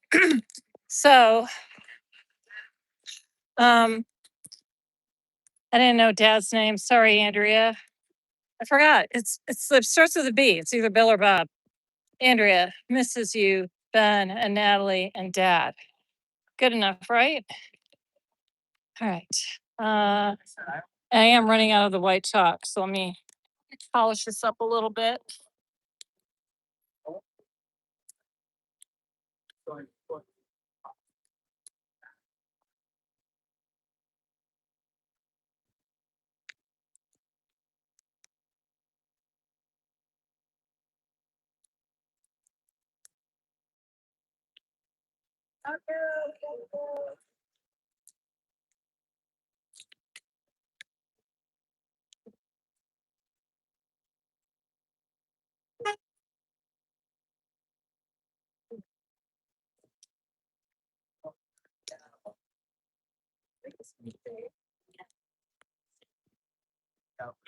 So, I didn't know Dad's name. Sorry, Andrea. I forgot. It starts with a B. It's either Bill or Bob. Andrea misses you, Ben and Natalie and Dad. Good enough, right? All right. I am running out of the white chalk, so let me polish this up a little bit.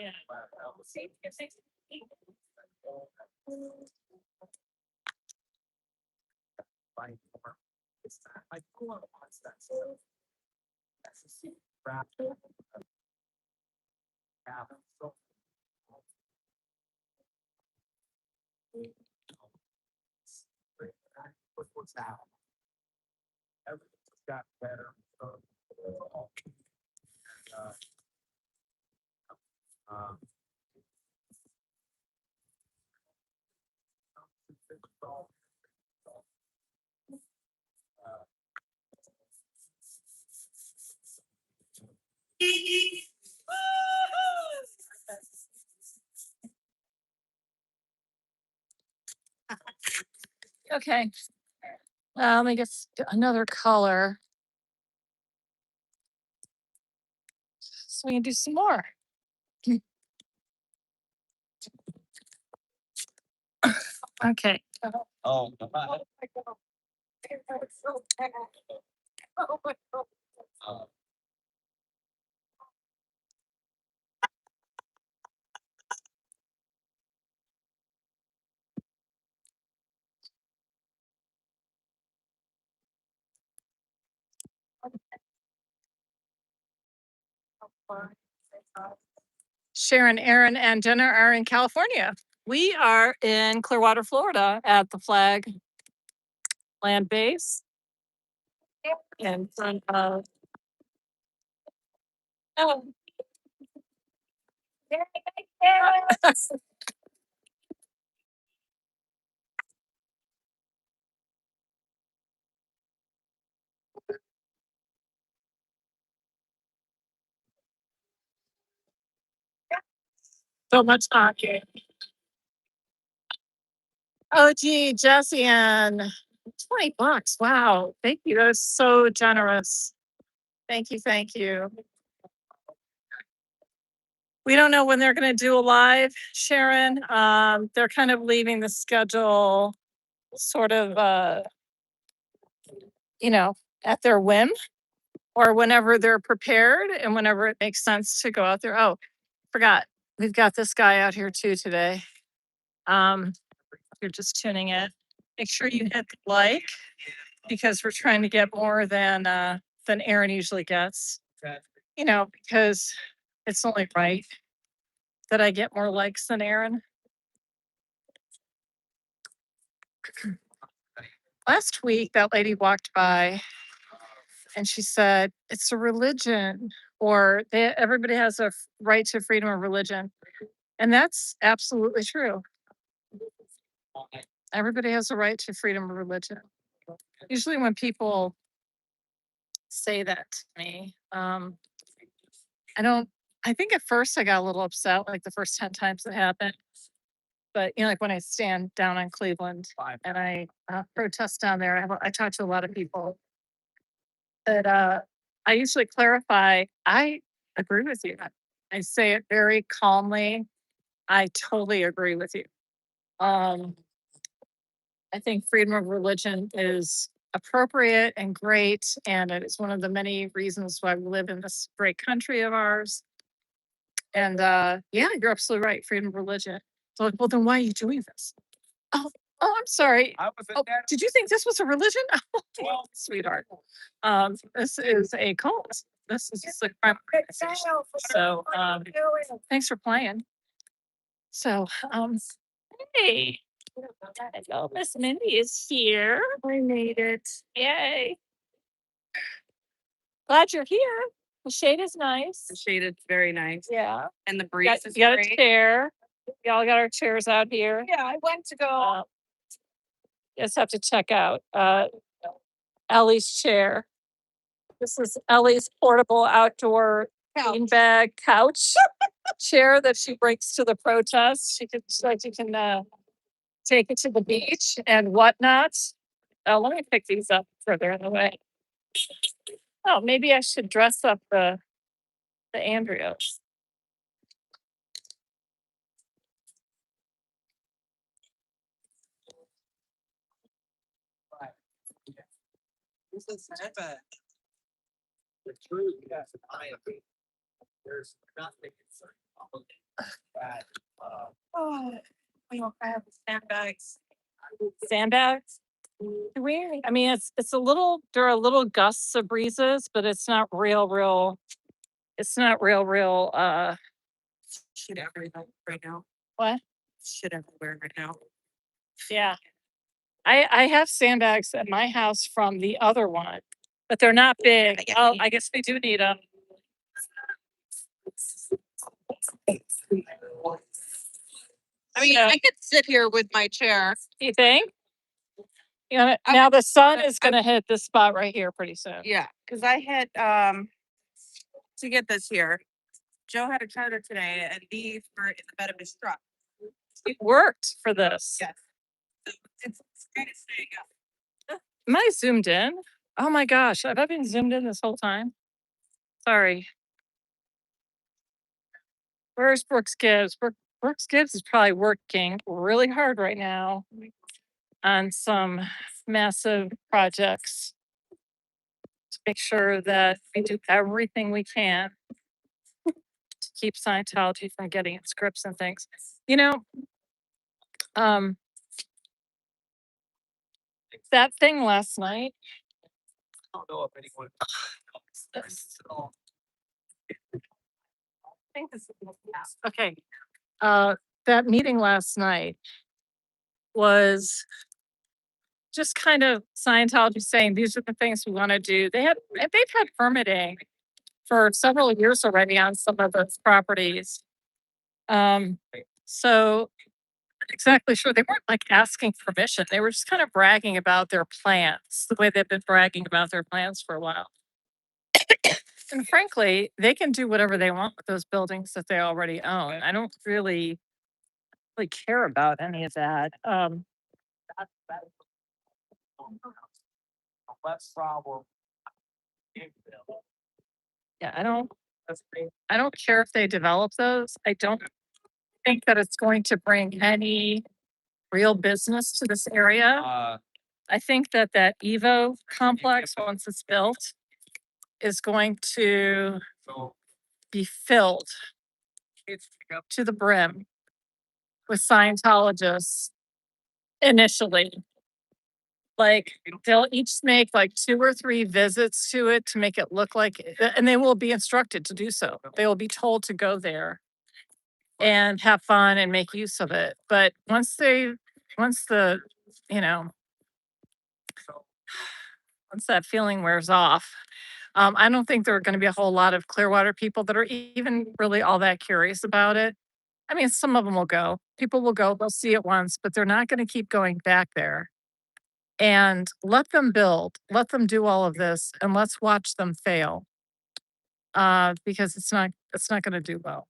Yeah. Okay. Let me get another color so we can do some more. Okay. Oh, Sharon, Aaron, and Jenna are in California. We are in Clearwater, Florida at the Flag Land Base in front of. Oh. So much hockey. Oh, gee, Jesse and $20. Wow. Thank you. That was so generous. Thank you. Thank you. We don't know when they're going to do a live, Sharon. They're kind of leaving the schedule sort of, at their whim or whenever they're prepared and whenever it makes sense to go out there. Oh, forgot. We've got this guy out here too today. If you're just tuning in, make sure you hit like because we're trying to get more than Aaron usually gets. Because it's only right that I get more likes than Aaron. Last week, that lady walked by and she said, it's a religion, or everybody has a right to freedom of religion. And that's absolutely true. Everybody has a right to freedom of religion. Usually, when people say that to me, I think at first I got a little upset, like the first 10 times it happened. But, like when I stand down on Cleveland and I protest down there, I talk to a lot of people. But I usually clarify, I agree with you. I say it very calmly. I totally agree with you. I think freedom of religion is appropriate and great. And it is one of the many reasons why we live in this great country of ours. And yeah, you're absolutely right. Freedom of religion. So, well, then why are you doing this? Oh, Oh, I'm sorry. I was Oh, did you think this was a religion? Oh, sweetheart. This is a cult. This is just a crime organization. So, thanks for playing. So, hey, hello, Miss Mindy is here. I made it. Yay. Glad you're here. The shade is nice. The shade is very nice. Yeah. And the breeze is Got a great. chair. We all got our chairs out here. Yeah, I went to go. Just have to check out Ellie's chair. This is Ellie's portable outdoor beanbag couch chair that she brings to the protest. She can take it to the beach and whatnot. Let me pick these up further in the way. Oh, maybe I should dress up the Andreos. This is epic. The truth, yes, I agree. There's nothing. That, Oh, we don't have sandbags. Sandbags? Do we? I mean, it's a little. There are little gusts of breezes, but it's not real. It's not real. Shit everywhere right now. What? Shit everywhere right now. Yeah. I have sandbags at my house from the other one, but they're not big. Oh, I guess we do need them. I mean, I could sit here with my chair. You think? You know, I- now the sun is going to hit this spot right here pretty soon. Yeah, because I had to get this here. Joe had a charter today, and these were in the bed of his truck. It worked for this. Yes. So it's kind of staying up. Am I zoomed in? Oh my gosh, have I been zoomed in this whole time? Sorry. Where's Brooks Gibbs? Brooks Gibbs is probably working really hard right now on some massive projects to make sure that we do everything we can to keep Scientology from getting its scripts and things. You know, that thing last night. I don't know if anyone. Okay. That meeting last night was just kind of Scientology saying these are the things we want to do. They've had permitting for several years already on some of those properties. So exactly sure they weren't like asking permission. They were just kind of bragging about their plans, the way they've been bragging about their plans for a while. And frankly, they can do whatever they want with those buildings that they already own. I don't really care about any of that. Less problem. Yeah, I don't care if they develop those. I don't think that it's going to bring any real business to this area. I think that Evo complex, once it's built, is going to be filled to the brim with Scientologists initially. Like they'll each make like 2 or 3 visits to it to make it look like, and they will be instructed to do so. They will be told to go there and have fun and make use of it. But once the, you know, once that feeling wears off, I don't think there are going to be a whole lot of Clearwater people that are even really all that curious about it. I mean, some of them will go. People will go, they'll see it once, but they're not going to keep going back there. And let them build, let them do all of this, and let's watch them fail. Because it's not going to do well.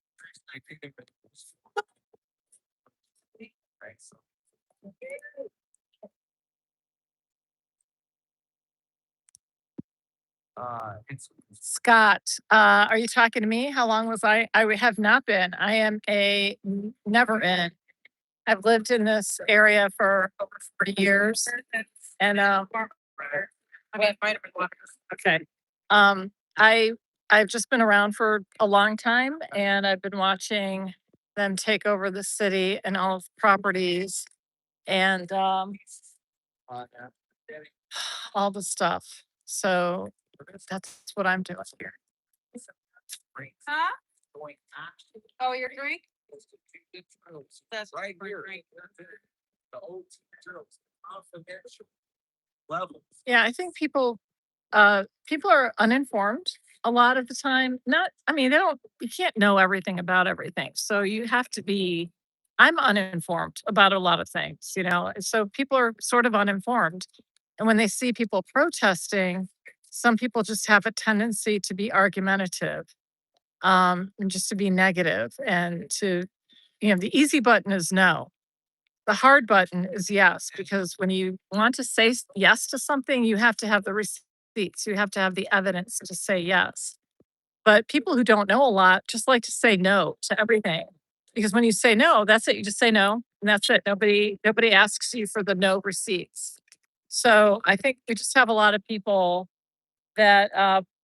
Scott, are you talking to me? How long was I? I have not been. I am never in. I've lived in this area for over 40 years. And okay. I've just been around for a long time, and I've been watching them take over the city and all of the properties and all the stuff. So that's what I'm doing here. Huh? Oh, your drink? That's Right here. The old level. Yeah, I think people people are uninformed a lot of the time. Not I mean, they don't you can't know everything about everything. So you have to be I'm uninformed about a lot of things, you know. So people are sort of uninformed. And when they see people protesting, some people just have a tendency to be argumentative, and just to be negative and to, you know, the easy button is no. The hard button is yes, because when you want to say yes to something, you have to have the receipts, you have to have the evidence to say yes. But people who don't know a lot just like to say no to everything. Because when you say no, that's it. You just say no, and that's it. Nobody asks you for the no receipts. So I think we just have a lot of people that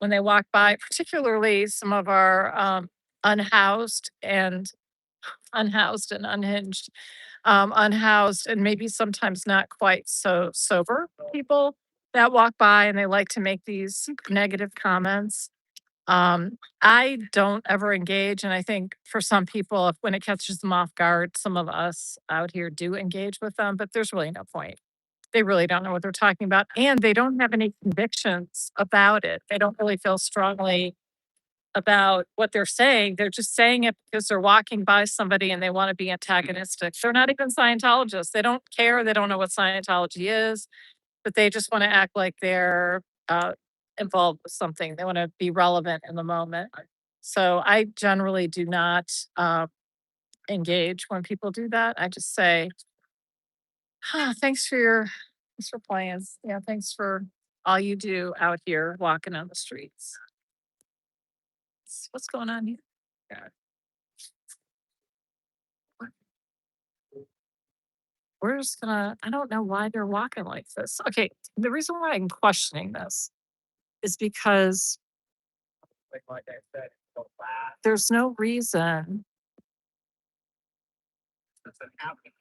when they walk by, particularly some of our unhoused and unhinged, unhoused and maybe sometimes not quite so sober people that walk by and they like to make these negative comments. I don't ever engage. And I think for some people, if when it catches them off guard, some of us out here do engage with them, but there's really no point. They really don't know what they're talking about. And they don't have any convictions about it. They don't really feel strongly about what they're saying. They're just saying it because they're walking by somebody and they want to be antagonistic. They're not even Scientologists. They don't care. They don't know what Scientology is, but they just want to act like they're involved with something. They want to be relevant in the moment. So I generally do not engage when people do that. I just say, thanks for playing. Yeah, thanks for all you do out here walking on the streets. What's going on here? Yeah. We're just gonna, I don't know why they're walking like this. Okay, the reason why I'm questioning this is because Like I said, go back. there's no reason. That's an happening.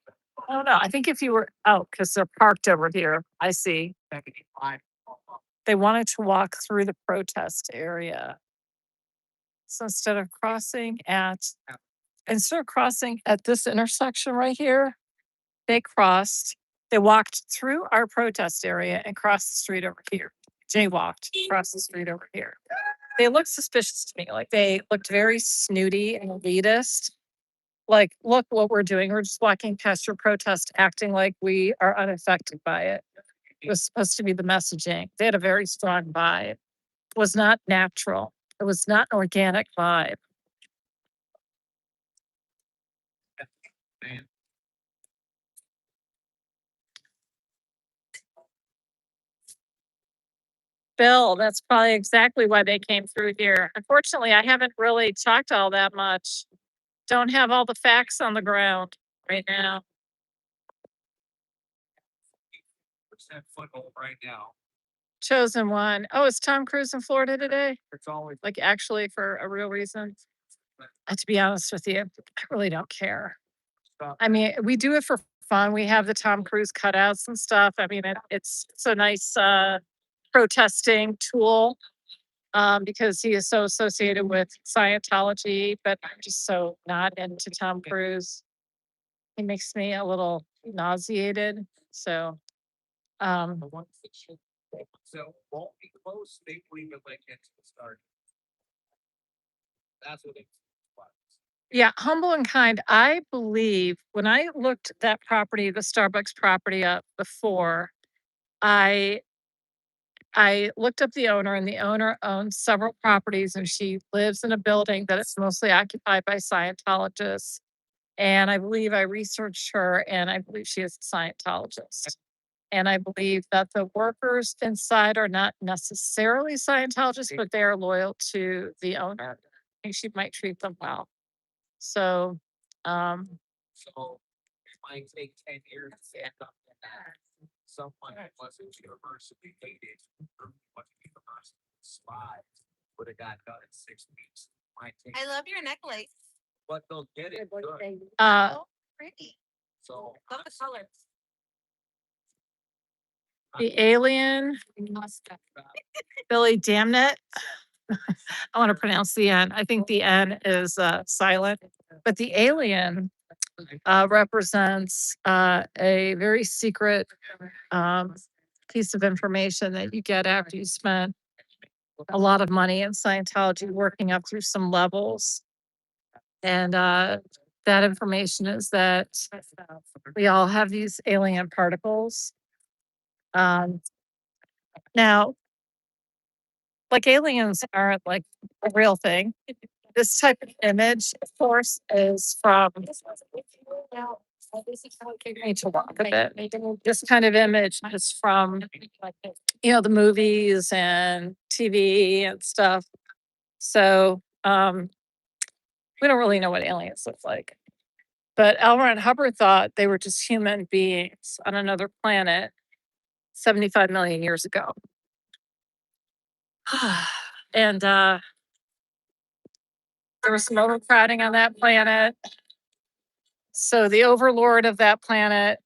I don't know. I think if you were out, because they're parked over here, I see. They wanted to walk through the protest area. So instead of crossing at this intersection right here, they crossed, they walked through our protest area and crossed the street over here. Jaywalked across the street over here. They looked suspicious to me. Like they looked very snooty and elitist. Like, look what we're doing. We're just walking past your protest, acting like we are unaffected by it. It was supposed to be the messaging. They had a very strong vibe. It was not natural. It was not an organic vibe. Man. Bill, that's probably exactly why they came through here. Unfortunately, I haven't really talked all that much. Don't have all the facts on the ground right now. Percent foothold right now. Chosen one. Oh, is Tom Cruise in Florida today? It's always Like actually for a real reason? To be honest with you, I really don't care. I mean, we do it for fun. We have the Tom Cruise cutouts and stuff. I mean, it's a nice protesting tool because he is so associated with Scientology, but I'm just so not into Tom Cruise. He makes me a little nauseated. So, the ones that should. So won't be close. They will even like get to the start. That's what it was. yeah, humble and kind. I believe when I looked that property, the Starbucks property up before, I I looked up the owner and the owner owns several properties and she lives in a building that is mostly occupied by Scientologists. And I believe I researched her and I believe she is a Scientologist. And I believe that the workers inside are not necessarily Scientologists, but they are loyal to the owner. I think she might treat them well. So, So it might take 10 years to set up that. Someone that wasn't university hated what university spies would have got done in 6 weeks. Might take, I love your necklace. but they'll get it good. uh, Pretty. So Love the colors. The alien, Billy Damnit. I want to pronounce the N. I think the N is silent, but the alien represents a very secret piece of information that you get after you spend a lot of money in Scientology working up through some levels. And that information is that we all have these alien particles. Now, like aliens aren't like a real thing. This type of image, of course, is from. I need to walk a bit. This kind of image is from, the movies and TV and stuff. So we don't really know what aliens look like. But L. Ron Hubbard thought they were just human beings on another planet 75 million years ago. And there was some overcrowding on that planet. So the overlord of that planet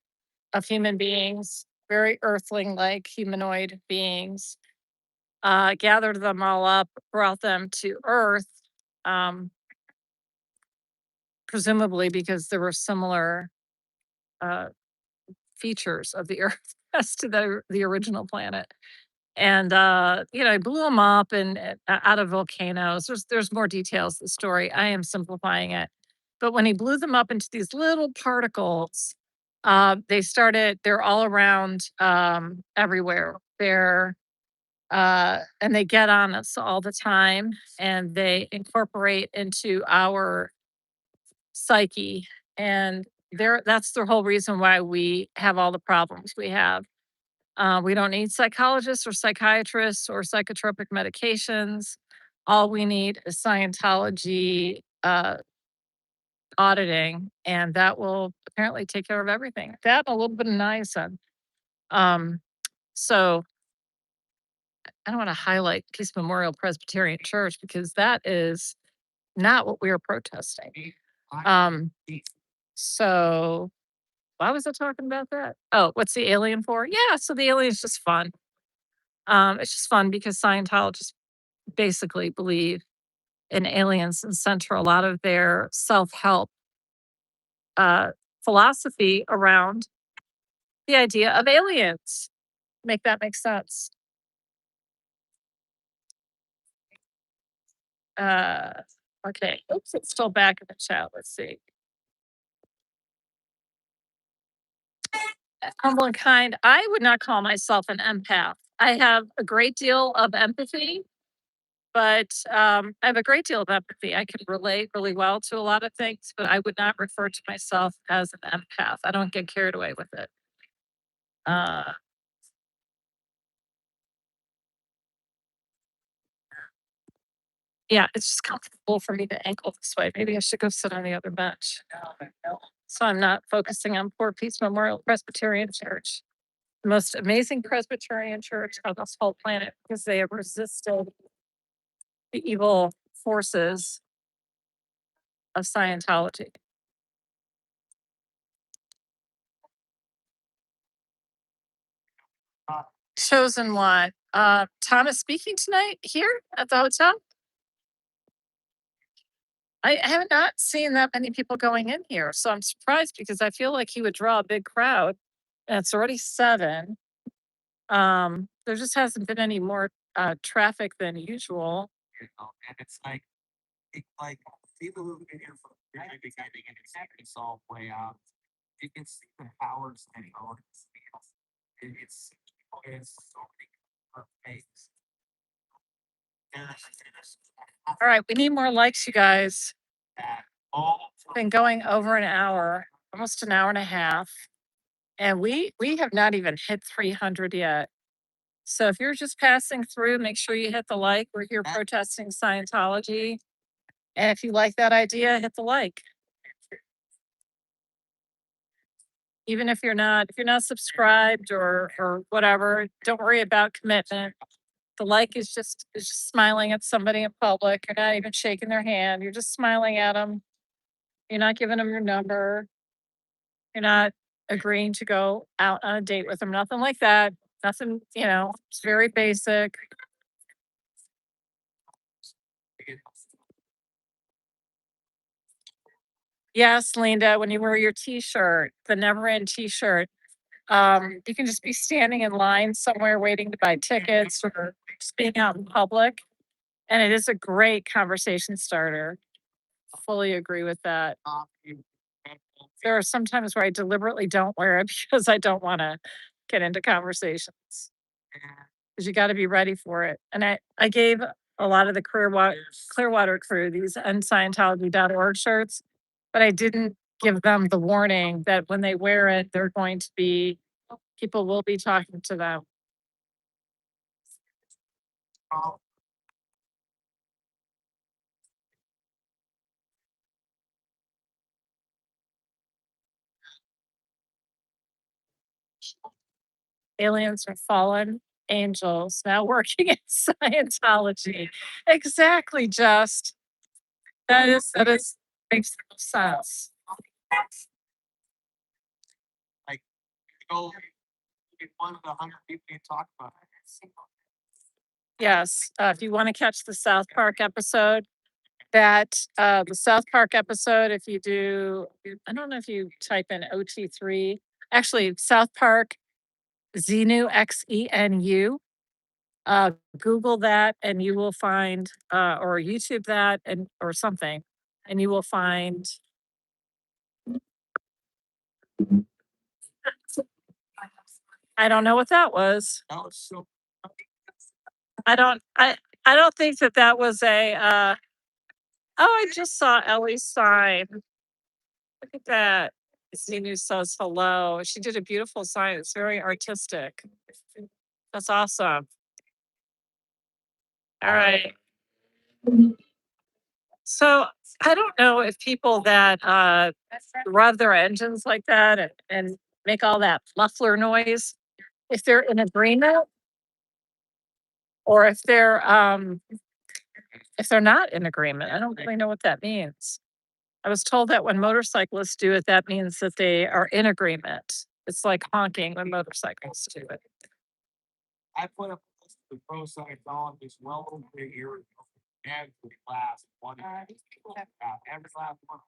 of human beings, very earthling like humanoid beings, gathered them all up, brought them to Earth, presumably because there were similar features of the Earth as to the original planet. And I blew them up and out of volcanoes. There's more details to the story. I am simplifying it. But when he blew them up into these little particles, they're all around everywhere. And they get on us all the time and they incorporate into our psyche. And that's the whole reason why we have all the problems we have. We don't need psychologists or psychiatrists or psychotropic medications. All we need is Scientology auditing, and that will apparently take care of everything. That and a little bit of niacin. So I don't want to highlight Peace Memorial Presbyterian Church because that is not what we are protesting. So why was I talking about that? Oh, what's the alien for? Yeah, so the alien is just fun. It's just fun because Scientologists basically believe in aliens and center a lot of their self-help philosophy around the idea of aliens. Make that make sense. Okay. Oops, it's still back in the chat. Let's see. Humble and kind. I would not call myself an empath. I have a great deal of empathy, but I have a great deal of empathy. I can relate really well to a lot of things, but I would not refer to myself as an empath. I don't get carried away with it. Yeah, it's just comfortable for me to ankle this way. Maybe I should go sit on the other bench. So I'm not focusing on poor Peace Memorial Presbyterian Church, the most amazing Presbyterian church on this whole planet because they have resisted the evil forces of Scientology. Chosen what? Thomas speaking tonight here at the hotel? I have not seen that many people going in here, so I'm surprised because I feel like he would draw a big crowd. And it's already 7. There just hasn't been any more traffic than usual. And it's like people who've been here from the very beginning and it's all way out. You can see the powers and it's so many things. All right, we need more likes, you guys. Been going over an hour, almost an hour and a half, and we have not even hit 300 yet. So if you're just passing through, make sure you hit the like. We're here protesting Scientology, and if you like that idea, hit the like. Even if you're not subscribed or whatever, don't worry about commitment. The like is just smiling at somebody in public. You're not even shaking their hand. You're just smiling at them. You're not giving them your number. You're not agreeing to go out on a date with them. Nothing like that. Nothing, it's very basic. Yes, Linda, when you wear your t-shirt, the never end t-shirt, you can just be standing in line somewhere waiting to buy tickets or just being out in public. And it is a great conversation starter. Fully agree with that. There are some times where I deliberately don't wear it because I don't want to get into conversations. Because you got to be ready for it. And I gave a lot of the Clearwater crew these unscientology.org shirts, but I didn't give them the warning that when they wear it, they're going to be, people will be talking to them. Aliens are fallen angels now working in Scientology. Exactly, just that is makes no sense. Go get one of the 100 people you talk about. Yes, if you want to catch the South Park episode, the South Park episode, if you do, I don't know if you type in OT3, actually South Park Xenu XENU. Google that and you will find, or YouTube that and or something, and you will find. I don't know what that was. That was so. I don't. I don't think that was a. Oh, I just saw Ellie's sign. Look at that. Xenu says hello. She did a beautiful sign. It's very artistic. That's awesome. All right. So I don't know if people that rev their engines like that and make all that muffler noise, if they're in agreement or if they're not in agreement. I don't really know what that means. I was told that when motorcyclists do it, that means that they are in agreement. It's like honking when motorcyclists do it. I put up the pro Scientologists well over a year ago. Every last one. Every last one.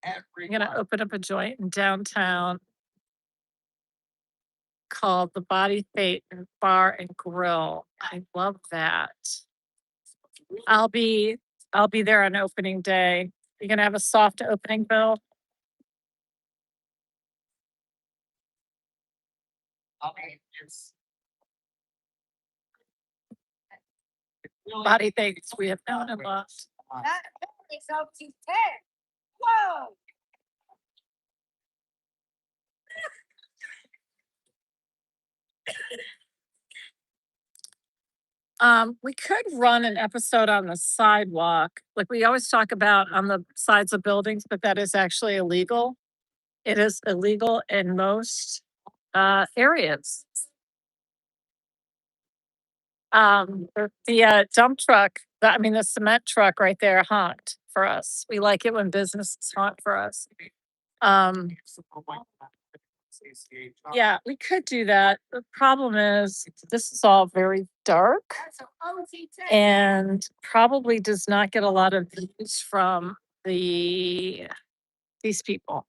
I'm gonna open up a joint in downtown called the Body Fate Bar and Grill. I love that. I'll be there on opening day. You gonna have a soft opening, Bill? It's Body Fates we have known and loved. Whoa. We could run an episode on the sidewalk, like we always talk about on the sides of buildings, but that is actually illegal. It is illegal in most areas. The dump truck, the cement truck right there honked for us. We like it when businesses honk for us. Yeah, we could do that. The problem is this is all very dark and probably does not get a lot of views from these people.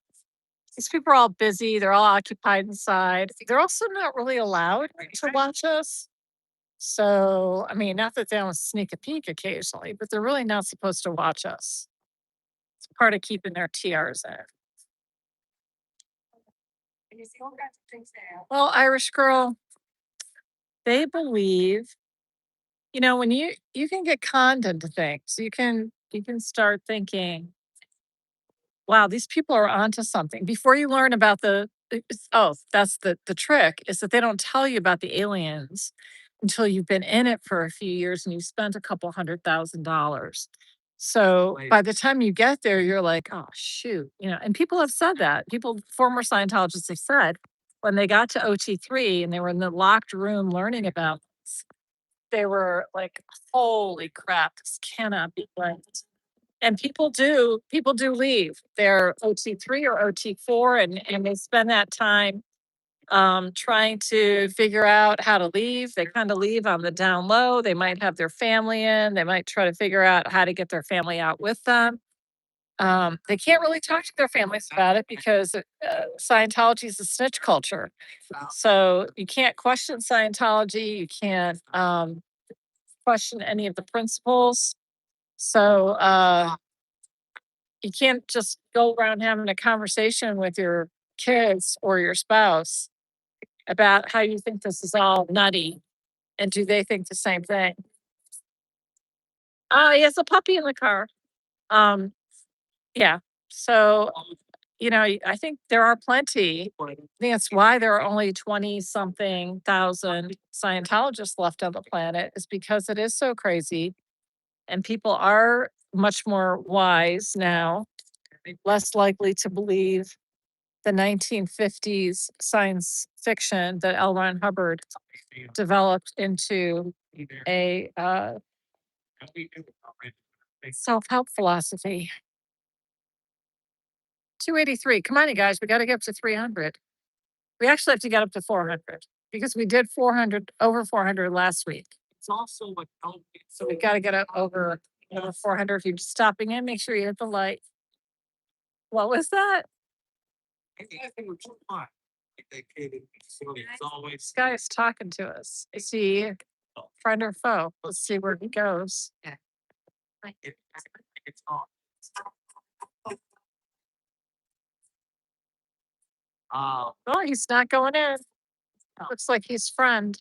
These people are all busy. They're all occupied inside. They're also not really allowed to watch us. So, not that they don't sneak a peek occasionally, but they're really not supposed to watch us. It's part of keeping their TRs in. Well, Irish girl, they believe, when you can get conned into things, you can start thinking, wow, these people are onto something. Before you learn about that's the trick, is that they don't tell you about the aliens until you've been in it for a few years and you've spent a couple $100,000. So by the time you get there, you're like, oh shoot, and people have said that. Former Scientologists have said when they got to OT3 and they were in the locked room learning about this, they were like, holy crap, this cannot be right. And people do leave. They're OT3 or OT4 and they spend that time trying to figure out how to leave. They kind of leave on the down low. They might have their family in. They might try to figure out how to get their family out with them. They can't really talk to their families about it because Scientology is a snitch culture. So you can't question Scientology. You can't question any of the principles. So you can't just go around having a conversation with your kids or your spouse about how you think this is all nutty and do they think the same thing. Oh, he has a puppy in the car. Um, yeah. So, I think there are plenty. I think that's why there are only 20 something thousand Scientologists left on the planet, is because it is so crazy. And people are much more wise now, less likely to believe the 1950s science fiction that L. Ron Hubbard developed into a self-help philosophy. 283. Come on, you guys. We got to get up to 300. We actually have to get up to 400 because we did 400, over 400 last week. It's also like, So we got to get up over 400. If you're just stopping in, make sure you hit the light. What was that? I think we're too hot. So it's always. This guy is talking to us. Is he friend or foe? Let's see where he goes. It's on. Oh, he's not going in. Looks like he's friend.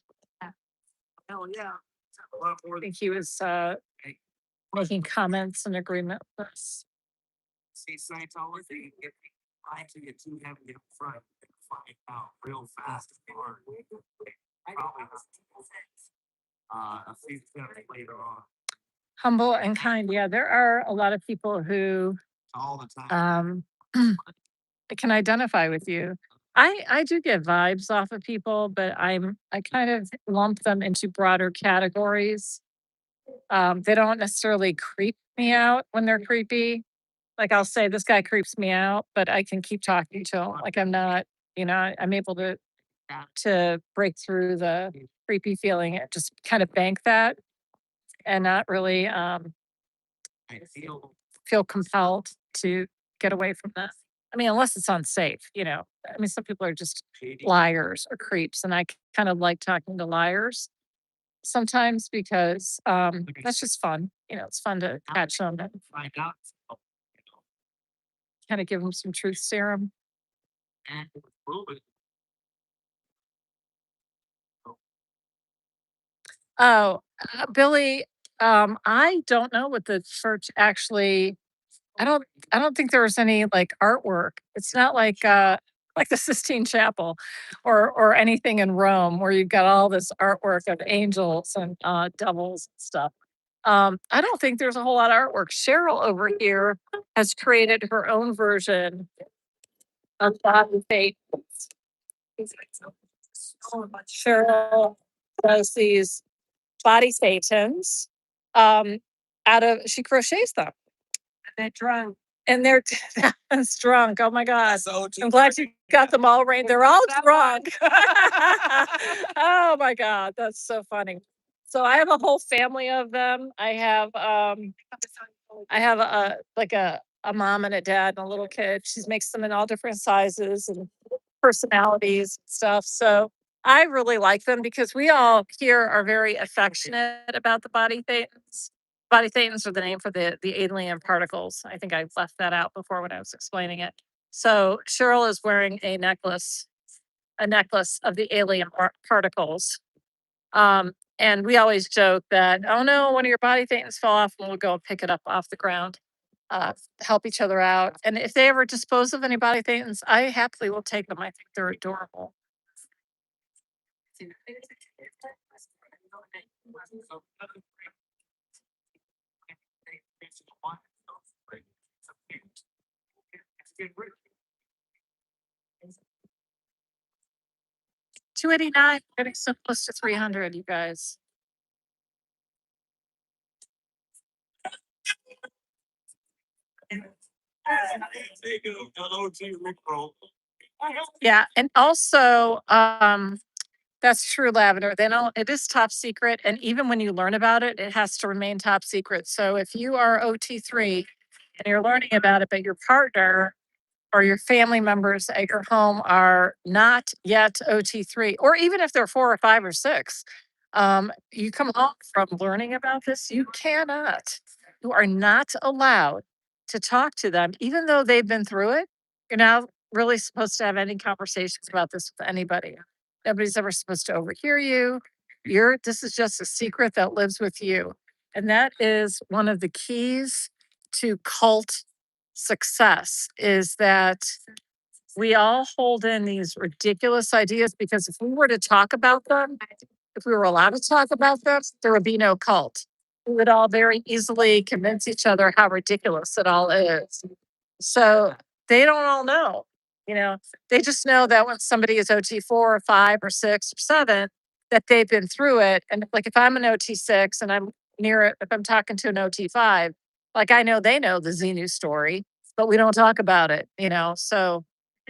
Hell yeah. I think he was making comments in agreement with us. See, Scientology, if I to get too heavy up front, and find out real fast and hard. Probably a few steps later on. Humble and kind. Yeah, there are a lot of people who All the time. can identify with you. I do get vibes off of people, but I kind of lump them into broader categories. They don't necessarily creep me out when they're creepy. Like I'll say this guy creeps me out, but I can keep talking to him. Like I'm not, I'm able to break through the creepy feeling and just kind of bank that and not really I feel feel compelled to get away from that. I mean, unless it's unsafe, I mean, some people are just liars or creeps, and I kind of like talking to liars sometimes because that's just fun. It's fun to catch them and find out. kind of give them some truth serum. And prove it. Oh, Billy, I don't know what the church actually. I don't think there was any like artwork. It's not like the Sistine Chapel or anything in Rome where you've got all this artwork of angels and devils and stuff. I don't think there's a whole lot of artwork. Cheryl over here has created her own version of body fate. Cheryl does these body satins she crochets them. They're drunk. And they're that's drunk. Oh my God. So I'm glad you got them all right. They're all drunk. Oh my God. That's so funny. So I have a whole family of them. I have a mom and a dad and a little kid. She makes them in all different sizes and personalities and stuff. So I really like them because we all here are very affectionate about the body thetans. Body thetans are the name for the alien particles. I think I left that out before when I was explaining it. So Cheryl is wearing a necklace of the alien particles. And we always joke that, oh no, one of your body thetans fell off and we'll go and pick it up off the ground, help each other out. And if they ever dispose of any body thetans, I happily will take them. I think they're adorable. $289, getting so close to 300, you guys. There you go. LOG Rickroll. Yeah, and also, that's true, Lavender. They don't, it is top secret. And even when you learn about it, it has to remain top secret. So if you are OT3 and you're learning about it, but your partner or your family members at your home are not yet OT3, or even if they're 4 or 5 or 6, you come home from learning about this, you are not allowed to talk to them, even though they've been through it. You're not really supposed to have any conversations about this with anybody. Nobody's ever supposed to overhear you. This is just a secret that lives with you. And that is one of the keys to cult success, is that we all hold in these ridiculous ideas, because if we were to talk about them, if we were allowed to talk about them, there would be no cult. We would all very easily convince each other how ridiculous it all is. So they don't all know, you know, they just know that when somebody is OT4 or 5 or 6 or 7, that they've been through it. And like if I'm an OT6 and I'm near it, if I'm talking to an OT5, like I know they know the Xenu story, but we don't talk about it, you know. So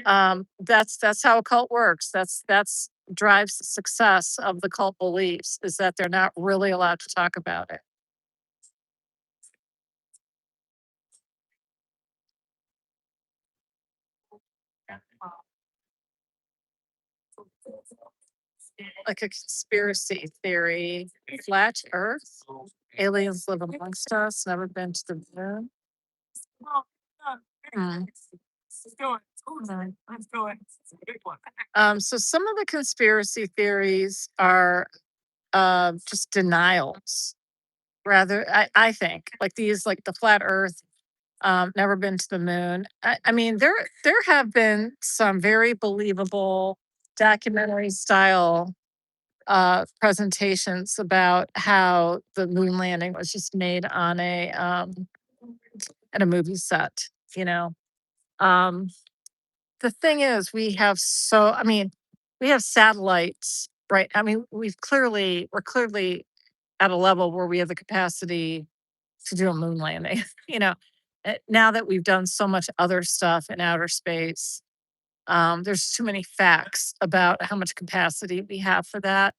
that's how a cult works. That's drives the success of the cult beliefs, is that they're not really allowed to talk about it. Like a conspiracy theory, flat earth, aliens live amongst us, never been to the moon. Hmm. So some of the conspiracy theories are just denials. Rather, I think like these, like the flat earth, never been to the moon. I mean, there have been some very believable documentary style presentations about how the moon landing was just made on a at a movie set, you know. Um, the thing is, I mean, we have satellites, right? I mean, we're clearly at a level where we have the capacity to do a moon landing, you know. Now that we've done so much other stuff in outer space, there's too many facts about how much capacity we have for that.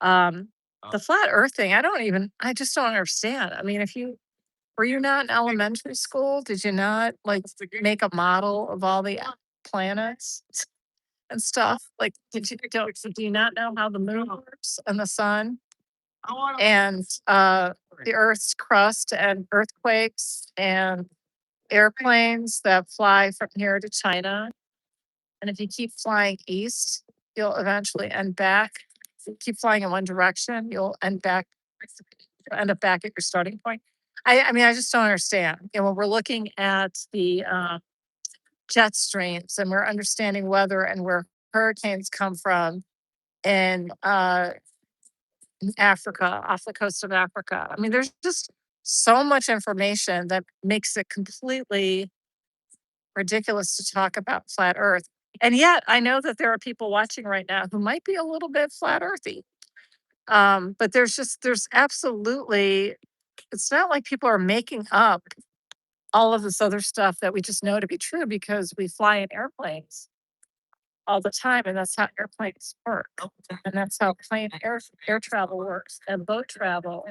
Um, the flat earth thing, I just don't understand. I mean, were you not in elementary school? Did you not like make a model of all the planets and stuff? Like, do you not know how the moon works and the sun and the earth's crust and earthquakes and airplanes that fly from here to China? And if you keep flying east, you'll eventually end back. If you keep flying in one direction, you'll end up back at your starting point. I mean, I just don't understand. You know, when we're looking at the jet streams and we're understanding weather and where hurricanes come from in Africa, off the coast of Africa. I mean, there's just so much information that makes it completely ridiculous to talk about flat earth. And yet I know that there are people watching right now who might be a little bit flat earthy. But there's absolutely, it's not like people are making up all of this other stuff that we just know to be true because we fly in airplanes all the time, and that's how airplanes work. And that's how air travel works and boat travel.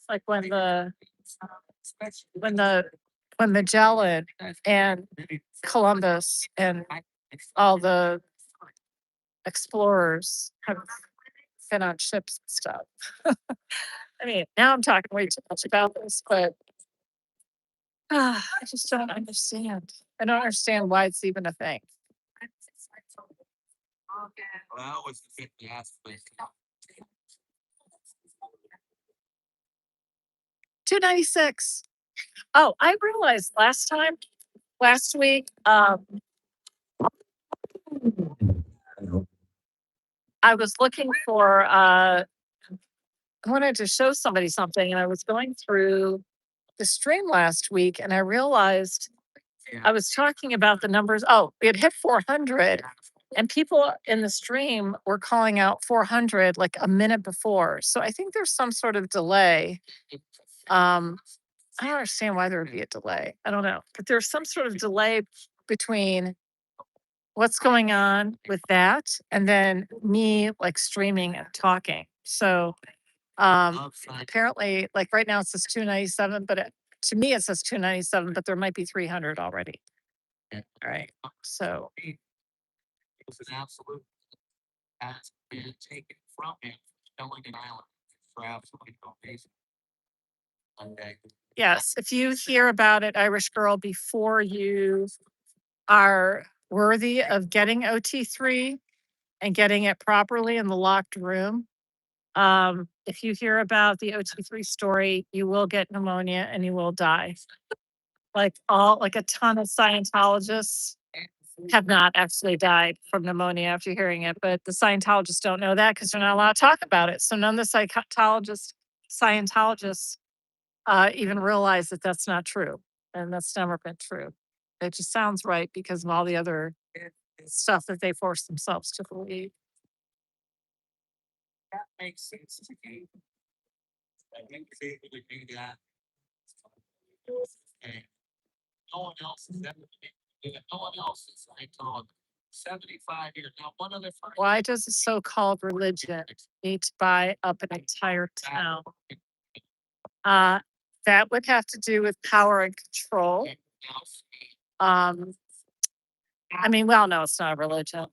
Like when the when Magellan and Columbus and all the explorers have been on ships and stuff. I mean, now I'm talking way too much about this, but I just don't understand. I don't understand why it's even a thing. Well, was the 50 ass place. 296. Oh, I realized last week, I was looking for I wanted to show somebody something, and I was going through the stream last week and I realized I was talking about the numbers. Oh, it hit 400 and people in the stream were calling out 400 like a minute before. So I think there's some sort of delay. I don't understand why there would be a delay. I don't know, but there's some sort of delay between what's going on with that, and then me like streaming and talking. So apparently, like right now it says 297, but to me it says 297, but there might be 300 already. All right. So It was an absolute has been taken from him, telling an island for absolutely no reason. Okay. yes, if you hear about it, Irish Girl, before you are worthy of getting OT3 and getting it properly in the locked room, if you hear about the OT3 story, you will get pneumonia and you will die. Like a ton of Scientologists have not actually died from pneumonia after hearing it, but the Scientologists don't know that because they're not allowed to talk about it. So none of the Scientologists even realize that that's not true, and that's never been true. It just sounds right because of all the other stuff that they force themselves to believe. That makes sense to me. I think he's able to do that. And no one else has ever been. No one else is like 75 years. Now, one other first. Why does a so-called religion need to buy up an entire town? That would have to do with power and control. I mean, we all know it's not a religion.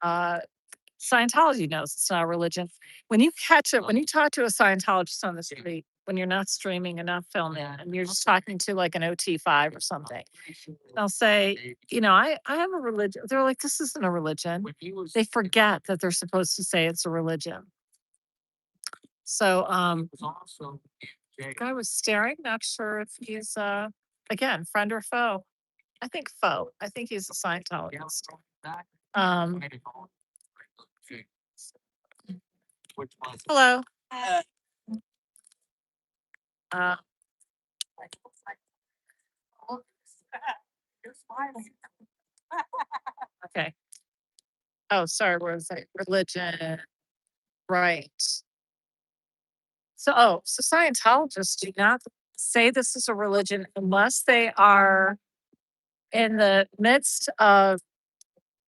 Scientology knows it's not a religion. When you talk to a Scientologist on the street, when you're not streaming and not filming, and you're just talking to like an OT5 or something, they'll say, I have a religion. They're like, this isn't a religion. They forget that they're supposed to say it's a religion. So, the guy was staring, not sure if he's, again, friend or foe. I think foe. I think he's a Scientologist. Hello. Uh, okay. Oh, sorry, where was I? Religion. Right. So Scientologists do not say this is a religion unless they are in the midst of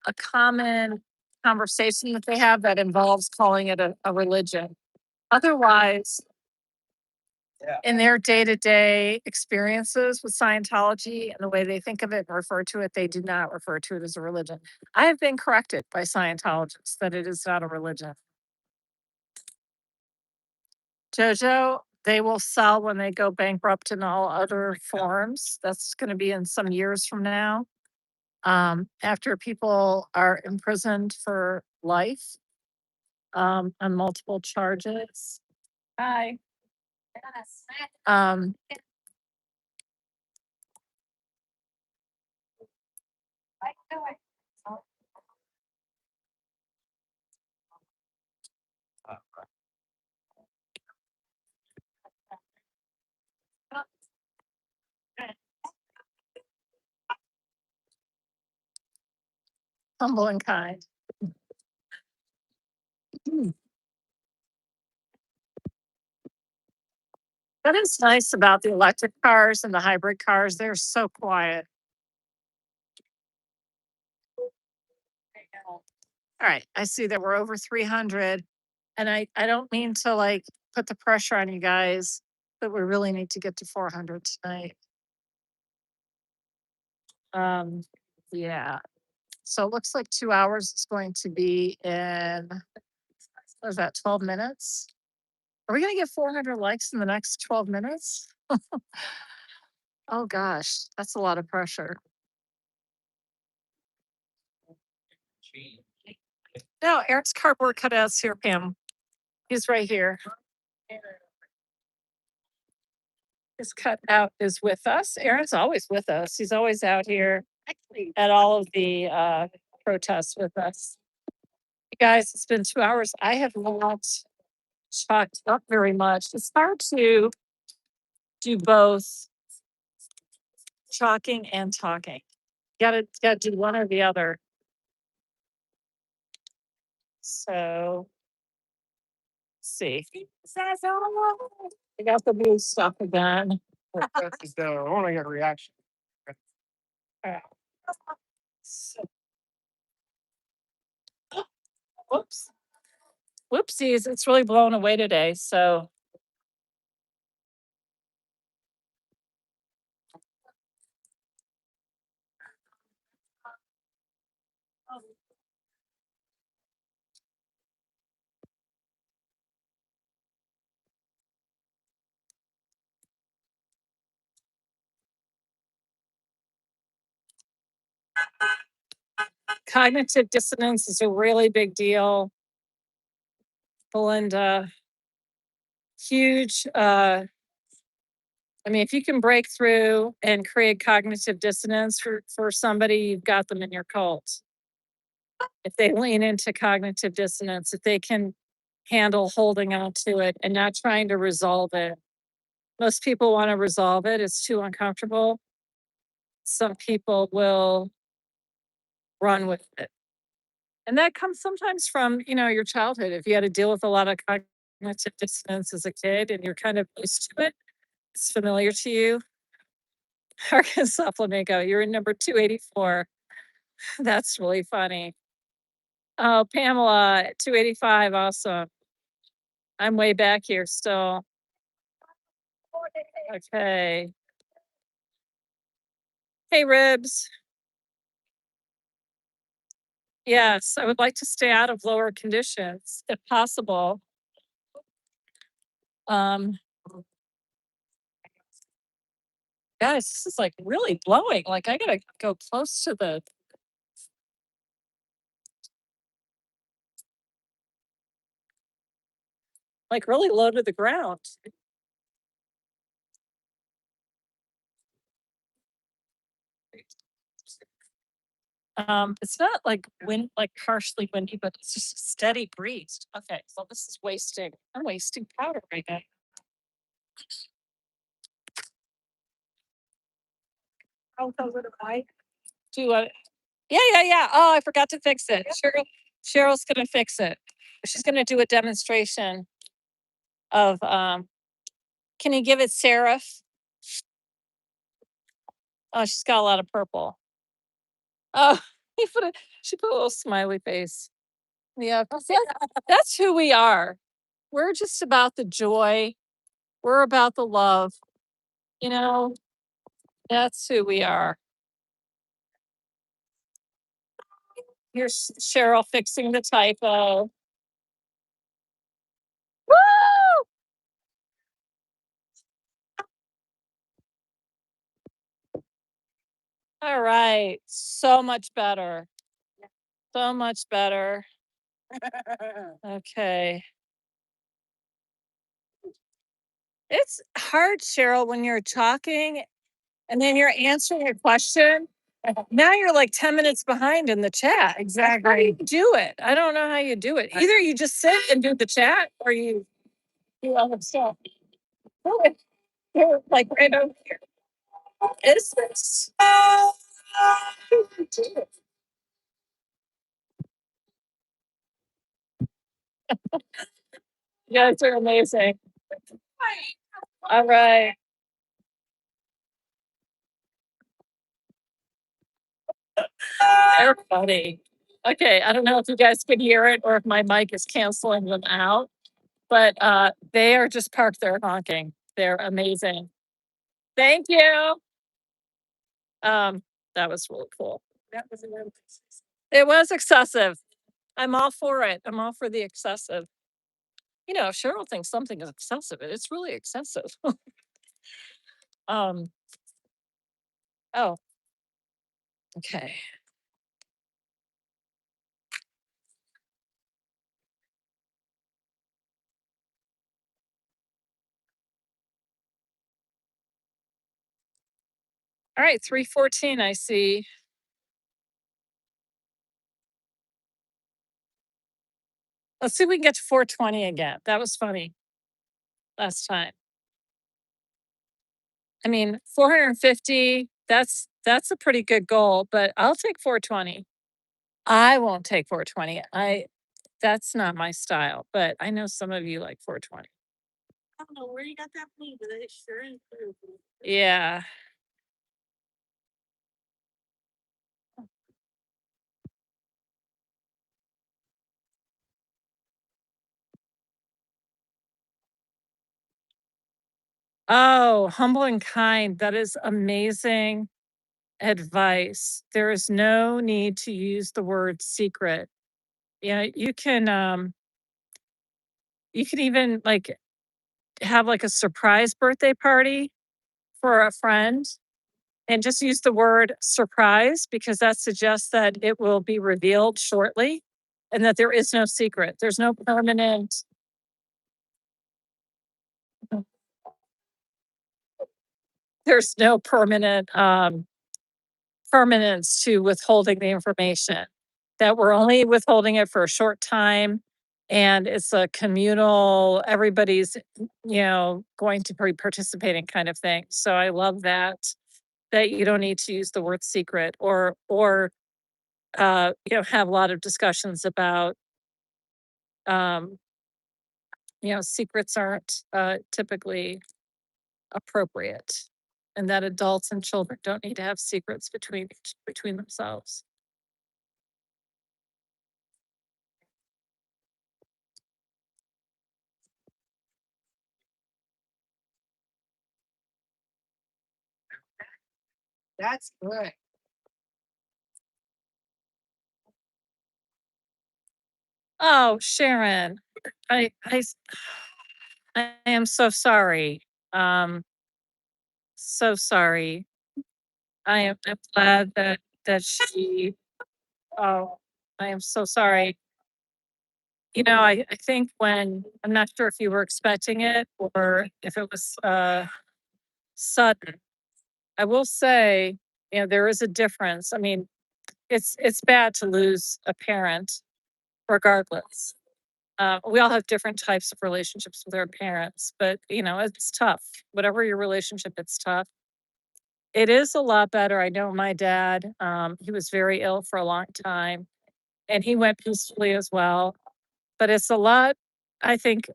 a common conversation that they have that involves calling it a religion. Otherwise, in their day-to-day experiences with Scientology and the way they think of it and refer to it, they do not refer to it as a religion. I have been corrected by Scientologists that it is not a religion. Jojo, they will sell when they go bankrupt in all other forms. That's going to be in some years from now. After people are imprisoned for life on multiple charges. Hi. Um, humble and kind. That is nice about the electric cars and the hybrid cars. They're so quiet. All right, I see that we're over 300, and I don't mean to like put the pressure on you guys, but we really need to get to 400 tonight. Yeah. So it looks like 2 hours is going to be in, what is that, 12 minutes? Are we gonna get 400 likes in the next 12 minutes? Oh gosh, that's a lot of pressure. No, Eric's cardboard cutouts here, Pam. He's right here. His cutout is with us. Aaron's always with us. He's always out here at all of the protests with us. You guys, it's been 2 hours. I have not chalked up very much. It's hard to do both chalking and talking. Gotta do one or the other. So let's see. I got the blue stuff again. I want to get a reaction. All right. So Whoops. Whoopsies, it's really blown away today, so. Cognitive dissonance is a really big deal, Belinda. Huge, I mean, if you can break through and create cognitive dissonance for somebody, you've got them in your cult. If they lean into cognitive dissonance, if they can handle holding on to it and not trying to resolve it. Most people want to resolve it, it's too uncomfortable. Some people will run with it. And that comes sometimes from, your childhood. If you had to deal with a lot of cognitive dissonance as a kid and you're kind of used to it, it's familiar to you. Arkansas Flamingo, you're in number 284. That's really funny. Oh, Pamela, 285, awesome. I'm way back here still. Okay. Hey, Ribs. Yes, I would like to stay out of lower conditions if possible. Um, guys, this is like really blowing. Like I gotta go close to the. Like really low to the ground. It's not like wind, like harshly windy, but it's just a steady breeze. Okay, so this is wasting. I'm wasting powder right now. I'll go with a mic. Do a. Yeah. Oh, I forgot to fix it. Cheryl's gonna fix it. She's gonna do a demonstration of. Can you give it serif? Oh, she's got a lot of purple. Oh, she put a little smiley face. Yeah, that's who we are. We're just about the joy. We're about the love. You know, that's who we are. Here's Cheryl fixing the typo. Woo! All right. So much better. So much better. Okay. It's hard, Cheryl, when you're talking and then you're answering a question. Now you're like 10 minutes behind in the chat. Exactly. How do you do it? I don't know how you do it. Either you just sit and do the chat or you do other stuff. You're like right over here. What is this? You guys are amazing. All right. They're funny. Okay, I don't know if you guys can hear it or if my mic is canceling them out, but they are just parked there honking. They're amazing. Thank you. That was really cool. It was excessive. I'm all for it. I'm all for the excessive. If Cheryl thinks something is excessive, it's really excessive. Oh, okay. All right, 314, I see. Let's see if we can get to 420 again. That was funny last time. I mean, 450, that's a pretty good goal, but I'll take 420. I won't take 420. That's not my style, but I know some of you like 420. I don't know where you got that from, but it sure is. Yeah. Oh, humble and kind. That is amazing advice. There is no need to use the word secret. Yeah, you can even like have like a surprise birthday party for a friend and just use the word surprise because that suggests that it will be revealed shortly and that there is no secret. There's no permanence to withholding the information. That we're only withholding it for a short time and it's a communal, everybody's, going to be participating kind of thing. So I love that you don't need to use the word secret or have a lot of discussions about um, secrets aren't typically appropriate and that adults and children don't need to have secrets between themselves. That's good. Oh, Sharon, I I am so sorry. Um, so sorry. I'm glad that she. Oh, I am so sorry. I think when I'm not sure if you were expecting it or if it was sudden. I will say, there is a difference. I mean, it's bad to lose a parent, regardless. We all have different types of relationships with our parents, but it's tough. Whatever your relationship, it's tough. It is a lot better. I know my dad, he was very ill for a long time and he went peacefully as well. But it's a lot, I think,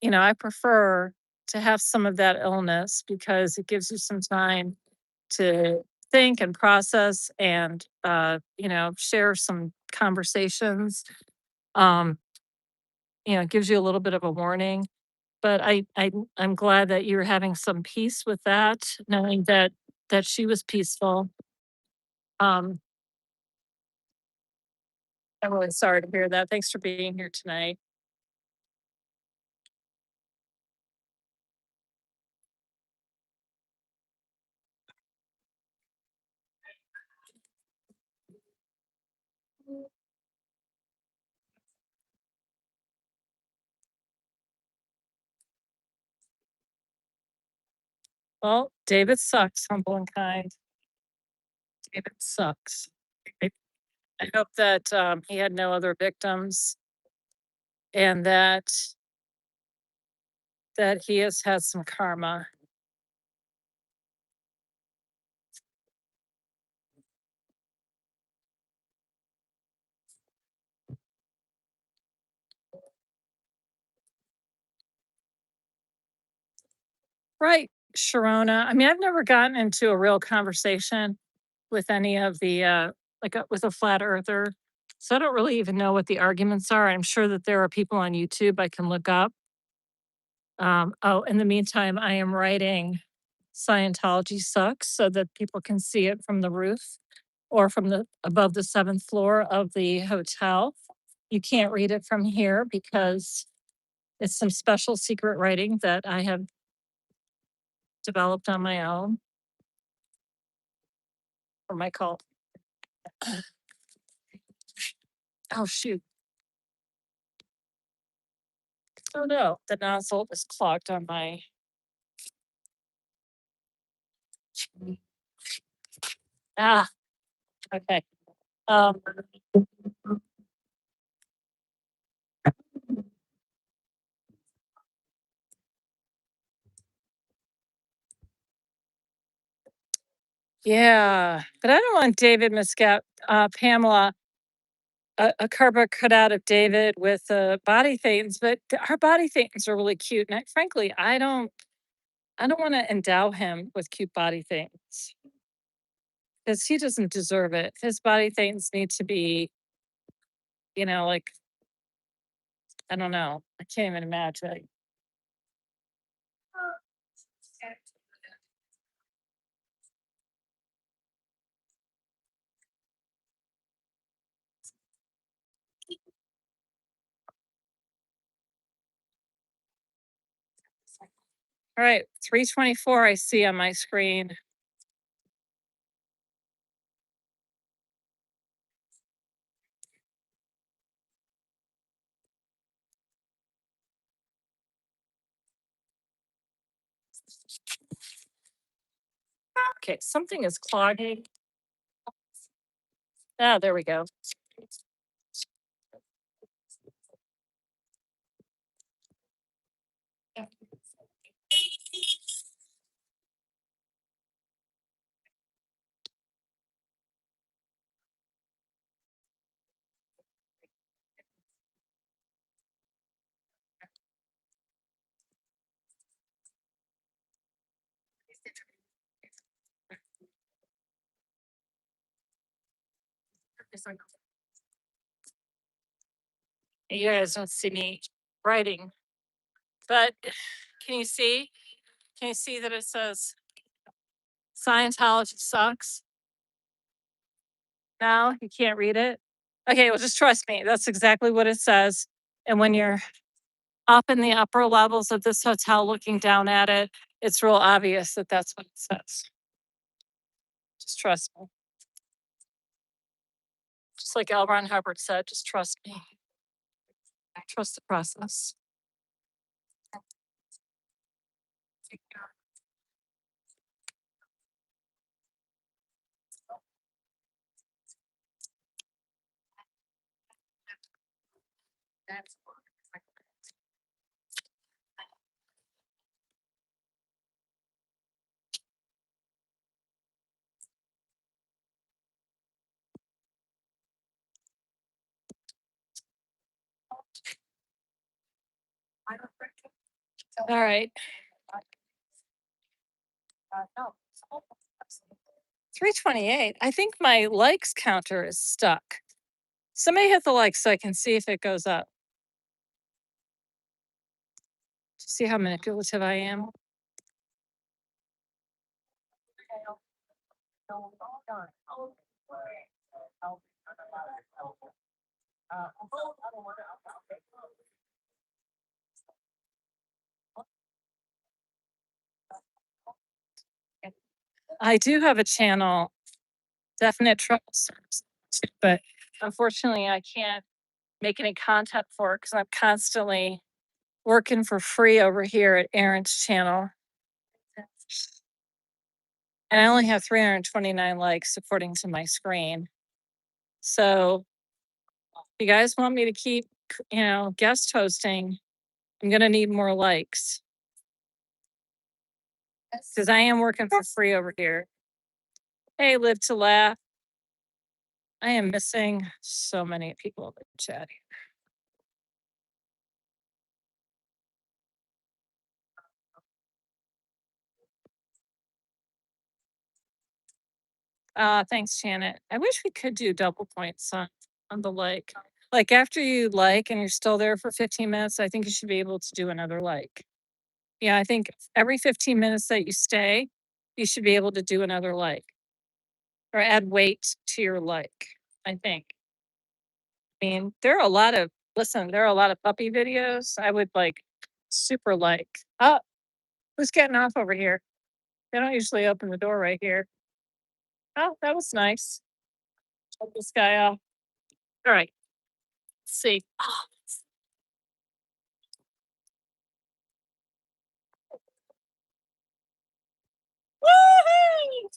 I prefer to have some of that illness because it gives you some time to think and process and, share some conversations. Um, it gives you a little bit of a warning. But I'm glad that you're having some peace with that, knowing that she was peaceful. Um, I'm really sorry to hear that. Thanks for being here tonight. Well, David sucks, humble and kind. David sucks. I I hope that, he had no other victims and that he has had some karma. Right, Sharona. I mean, I've never gotten into a real conversation with any of the, with a flat earther. So I don't really even know what the arguments are. I'm sure that there are people on YouTube I can look up. Oh, in the meantime, I am writing Scientology sucks so that people can see it from the roof or from the above the seventh floor of the hotel. You can't read it from here because it's some special secret writing that I have developed on my own for my cult. Oh, shoot. Oh, no. The nozzle is clogged on my. Ah, okay. Um, yeah, but I don't want David Muscat, Pamela, a cardboard cutout of David with body thetans, but her body thetans are really cute. And frankly, I don't want to endow him with cute body things because he doesn't deserve it. His body things need to be, like, I don't know. I can't even imagine. All right, 324 I see on my screen. Okay, something is clogging. Ah, there we go. You guys don't see me writing, but can you see? Can you see that it says Scientology sucks? No, you can't read it? Okay, well, just trust me. That's exactly what it says. And when you're up in the upper levels of this hotel looking down at it, it's real obvious that that's what it says. Just trust me. Just like L. Ron Hubbard said, just trust me. Trust the process. All right. 328. I think my likes counter is stuck. Somebody hit the like so I can see if it goes up. See how manipulative I am? I do have a channel, Definite Trouble, but unfortunately I can't make any content for it because I'm constantly working for free over here at Aaron's channel. And I only have 329 likes according to my screen. So if you guys want me to keep, guest hosting, I'm gonna need more likes. Because I am working for free over here. Hey, Live to Laugh. I am missing so many people in the chat. Thanks, Janet. I wish we could do double points on the like. Like after you like and you're still there for 15 minutes, I think you should be able to do another like. Yeah, I think every 15 minutes that you stay, you should be able to do another like or add weight to your like, I think. I mean, there are a lot of, listen, there are a lot of puppy videos. I would like super like. Oh, who's getting off over here? They don't usually open the door right here. Oh, that was nice. Let this guy off. All right. Let's see. Oh, woohoo!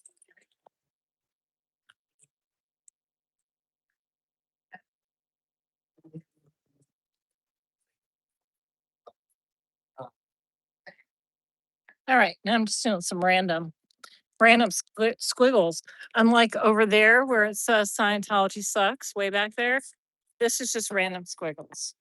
All right, now I'm just doing some random squiggles. Unlike over there where it says Scientology sucks way back there, this is just random squiggles.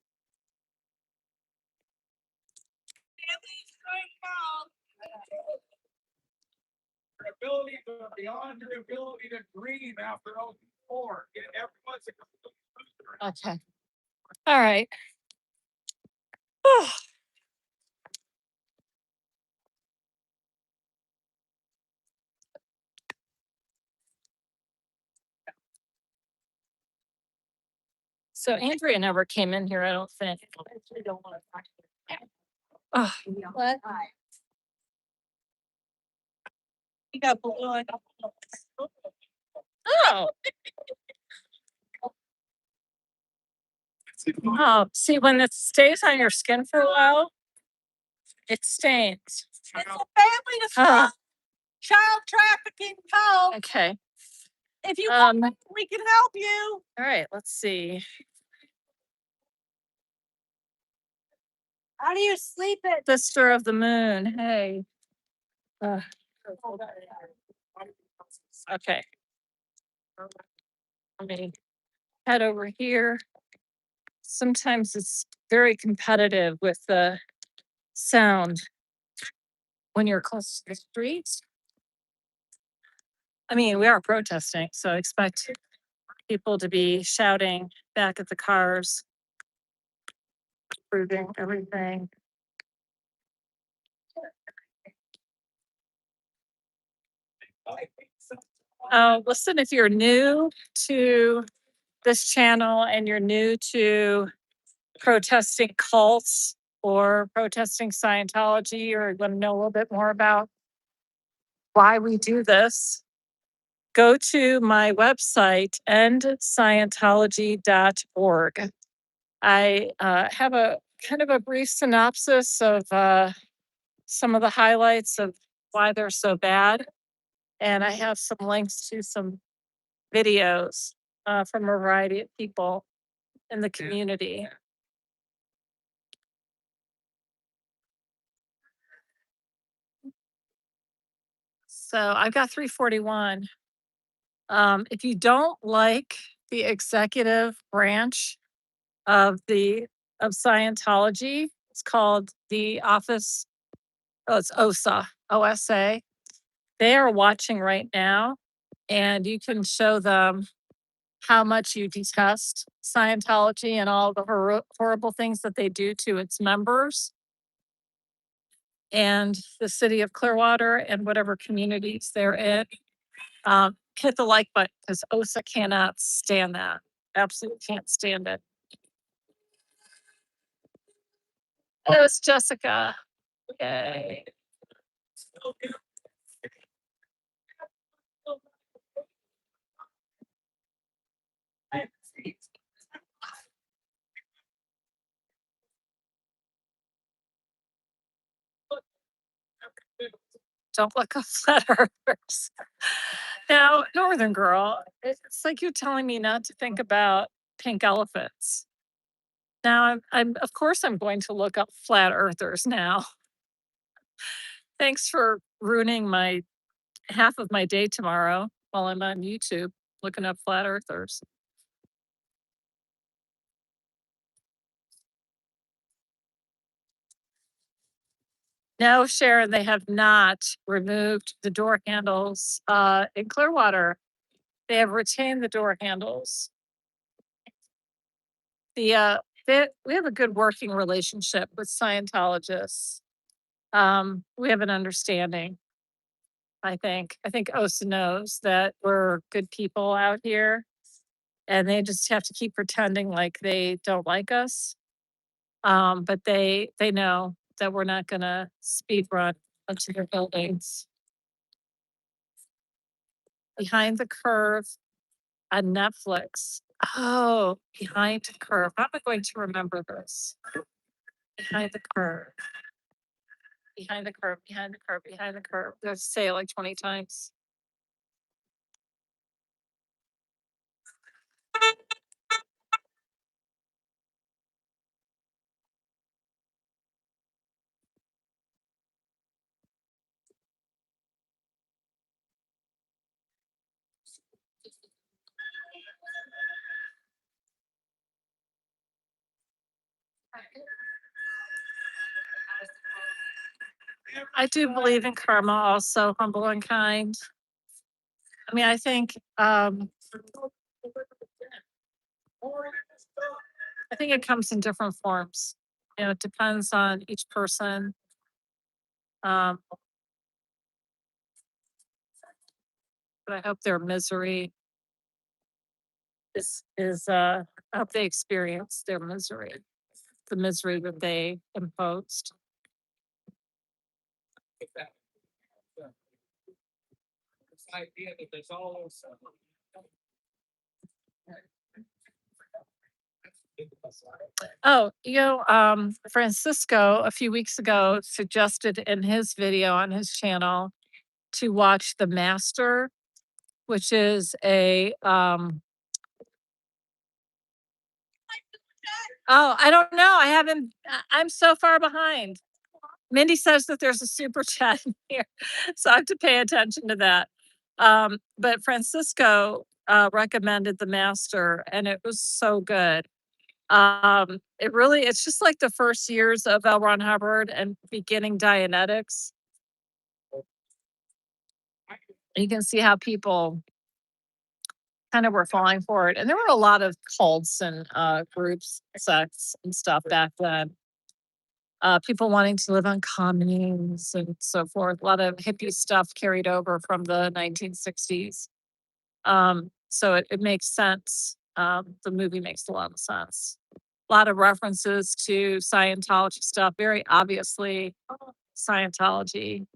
Your ability to beyond your ability to dream after 04. Everyone's a complete loser. Okay. All right. So Andrea never came in here, I don't think. Oh, What? You got blue on. Oh. Oh, see, when it stays on your skin for a while, it stains. It's a family to Ah, child trafficking call. okay. If you want, Um, we can help you. all right, let's see. How do you sleep at? Sister of the Moon. Hey. Uh, okay. Let me head over here. Sometimes it's very competitive with the sound when you're close to the streets. I mean, we are protesting, so expect people to be shouting back at the cars, approving everything. Listen, if you're new to this channel and you're new to protesting cults or protesting Scientology, or you want to know a little bit more about why we do this, go to my website, endscientology.org. I have a kind of a brief synopsis of some of the highlights of why they're so bad. And I have some links to some videos from a variety of people in the community. So I've got 341. If you don't like the executive branch of Scientology, it's called the Office. Oh, it's OSA. They are watching right now, and you can show them how much you detest Scientology and all the horrible things that they do to its members and the city of Clearwater and whatever communities they're in. Hit the like button because OSA cannot stand that. Absolutely can't stand it. Oh, it's Jessica. Yay. Don't look up flat earthers. Now, Northern Girl, it's like you're telling me not to think about pink elephants. Now, I'm of course I'm going to look up flat earthers now. Thanks for ruining my half of my day tomorrow while I'm on YouTube looking up flat earthers. No, Sharon, they have not removed the door handles in Clearwater. They have retained the door handles. We have a good working relationship with Scientologists. We have an understanding. I think OSA knows that we're good people out here, and they just have to keep pretending like they don't like us. But they know that we're not going to speed run into their buildings. Behind the Curve on Netflix. Oh, Behind the Curve. How am I going to remember this? Behind the Curve. Behind the Curve. Behind the Curve. Behind the Curve. I have to say it like 20 times. I do believe in karma also, humble and kind. I mean, I think it comes in different forms. You know, it depends on each person. But I hope their misery I hope they experience their misery, the misery that they imposed. idea that there's always. Oh, Francisco a few weeks ago suggested in his video on his channel to watch The Master, which is oh, I don't know. I haven't, I'm so far behind. Mindy says that there's a super chat in here, so I have to pay attention to that. But Francisco recommended The Master, and it was so good. It's just like the first years of L. Ron Hubbard and beginning Dianetics. You can see how people kind of were falling for it. And there were a lot of cults and groups, sects and stuff back then. People wanting to live on communes and so forth. A lot of hippie stuff carried over from the 1960s. So it makes sense. The movie makes a lot of sense. A lot of references to Scientology stuff, very obviously Scientology.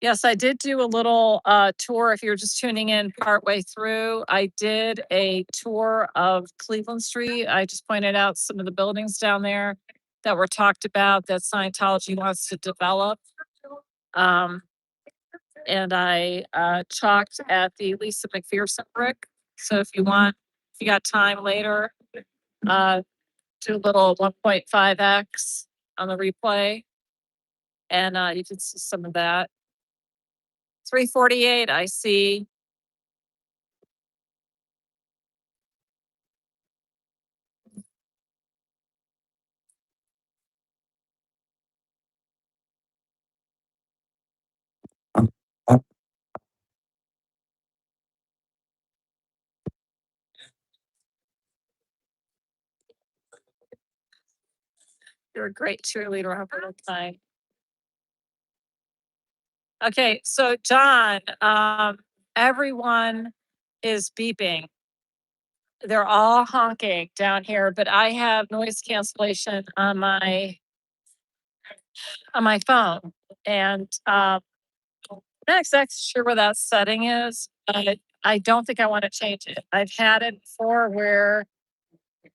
Yes, I did do a little tour. If you're just tuning in partway through, I did a tour of Cleveland Street. I just pointed out some of the buildings down there that were talked about that Scientology wants to develop. And I chalked at the Lisa McPherson brick. So if you got time later, do a little 1.5x on the replay. And you can see some of that. 348, I see. You're a great cheerleader. Have a good time. Okay, so John, everyone is beeping. They're all honking down here, but I have noise cancellation on my phone. And I'm not exactly sure where that setting is, but I don't think I want to change it. I've had it before where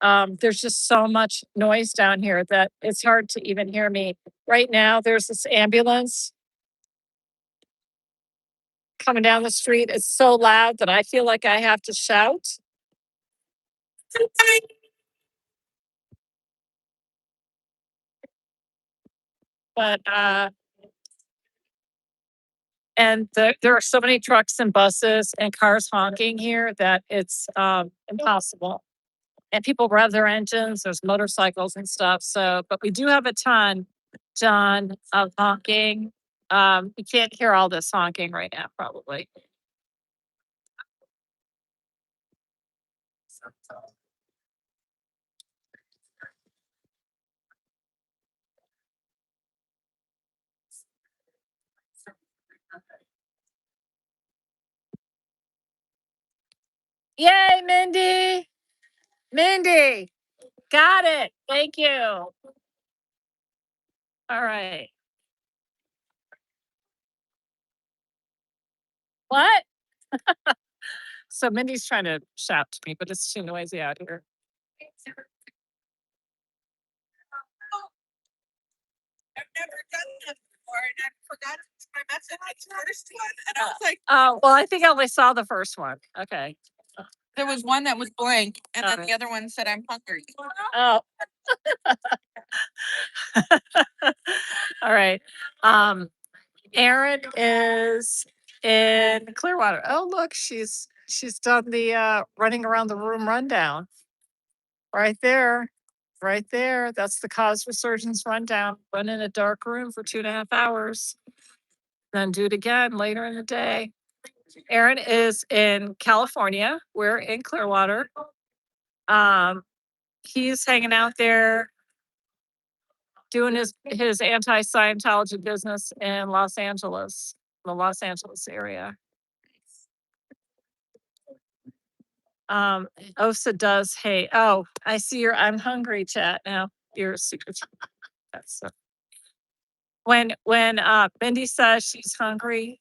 there's just so much noise down here that it's hard to even hear me. Right now, there's this ambulance coming down the street. It's so loud that I feel like I have to shout. But and there are so many trucks and buses and cars honking here that it's impossible. And people rev their engines. There's motorcycles and stuff. So, but we do have a ton, John, of honking. You can't hear all this honking right now, probably. Yay, Mindy! Mindy, got it. Thank you. All right. What? So Mindy's trying to shout to me, but it's too noisy out here. I've never done that before, and I forgot to put my message on the first one, and I was like, Oh, well, I think I only saw the first one. Okay. there was one that was blank, and then Alright. the other one said, "I'm hungry." Oh. All right. Erin is in Clearwater. Oh, look, she's done the running around the room rundown. Right there. Right there. That's the cause resurgence rundown. Run in a dark room for 2.5 hours. Then do it again later in the day. Erin is in California. We're in Clearwater. He's hanging out there doing his anti-Scientology business in Los Angeles, the Los Angeles area. Osa does hate. Oh, I see your I'm hungry chat now. You're a super. That's so. When Mindy says she's hungry,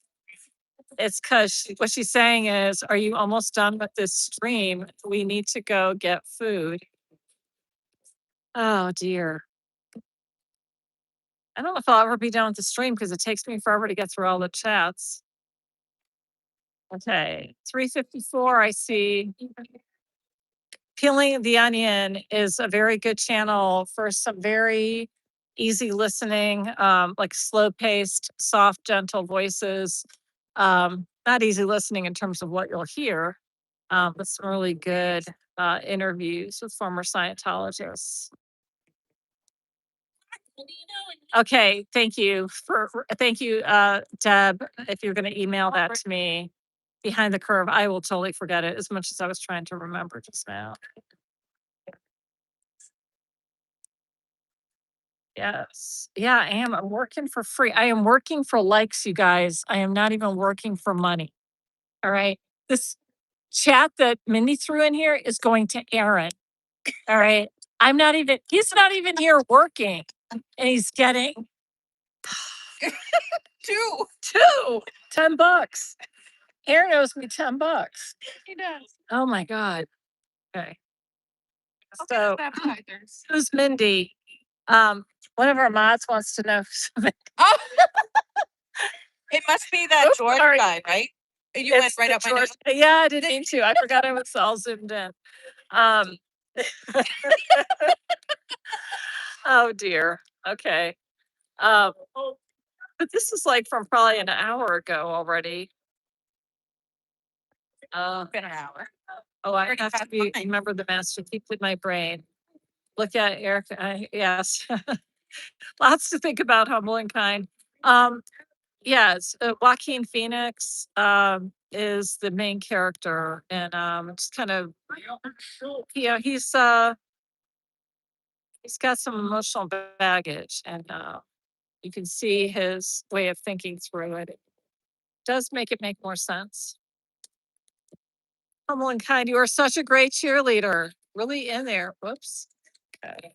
It's because what she's saying is, are you almost done with this stream? We need to go get food. Oh dear. I don't know if I'll ever be done with the stream because it takes me forever to get through all the chats. Okay, 354, I see. Peeling the Onion is a very good channel for some very easy listening, like slow paced, soft, gentle voices. Not easy listening in terms of what you'll hear, but some really good interviews with former Scientologists. Okay, thank you thank you, Deb. If you're going to email that to me, Behind the Curve, I will totally forget it as much as I was trying to remember just now. Yes. Yeah, I am. I'm working for free. I am working for likes, you guys. I am not even working for money. All right. This chat that Mindy threw in here is going to Aaron. All right. He's not even here working. And he's getting two, $10. Aaron owes me $10. He does. Oh my God. Okay. Okay, So appetizers. who's Mindy? One of our mods wants to know something. Oh, it must be that Oops, George sorry. guy, right? You went It's right the up my George- nose. Yeah, I didn't mean to. I forgot I was all zoomed in. Um, oh dear. Okay. But this is like from probably an hour ago already. Been an hour. Oh, I Already have to past be, mine. remember the master keep in my brain. Look at Eric. Yes. Lots to think about, humble and kind. Yes, Joaquin Phoenix is the main character, and just kind of, he's got some emotional baggage, and you can see his way of thinking through it. It does make it make more sense. Humble and kind, you are such a great cheerleader. Really in there. Whoops. Okay.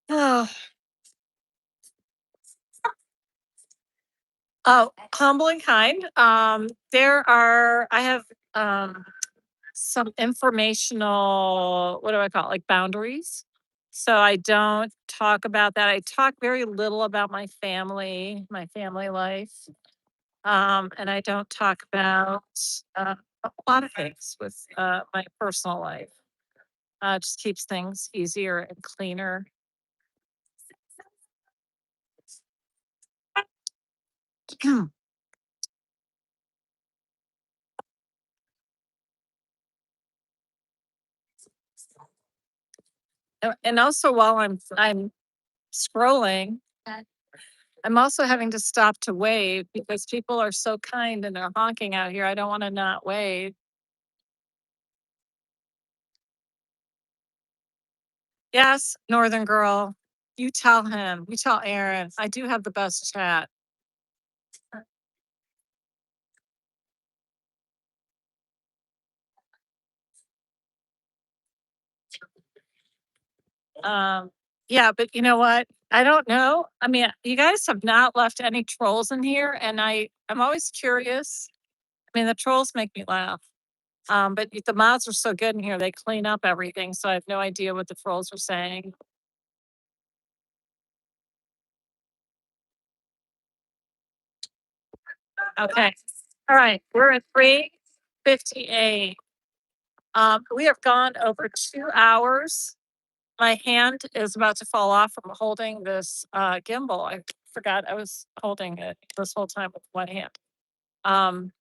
Oh, humble and kind. I have some informational, what do I call it? Like boundaries. So I don't talk about that. I talk very little about my family life. And I don't talk about a lot of things with my personal life. Just keeps things easier and cleaner. And also while I'm scrolling, I'm also having to stop to wave because people are so kind and they're honking out here. I don't want to not wave. Yes, Northern Girl. You tell him. You tell Aaron. I do have the best chat. Yeah, but you know what? I don't know. I mean, you guys have not left any trolls in here, and I'm always curious. I mean, the trolls make me laugh. But the mods are so good in here; they clean up everything, so I have no idea what the trolls are saying. Okay, all right, we're at 3:58. We have gone over 2 hours. My hand is about to fall off from holding this gimbal. I forgot I was holding it this whole time with one hand. Um,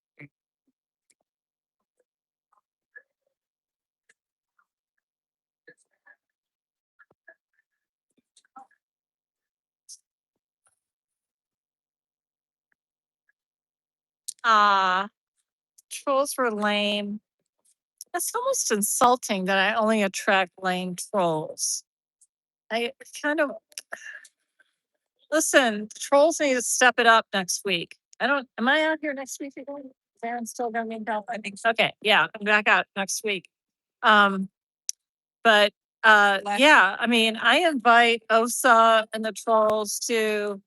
ah, trolls were lame. It's almost insulting that I only attract lame trolls. I kind of, listen, the trolls need to step it up next week. Am I out here next week again? Is Aaron still gonna need help? I think so. Okay, yeah, I'm back out next week. But yeah, I mean, I invite OSA and the trolls to,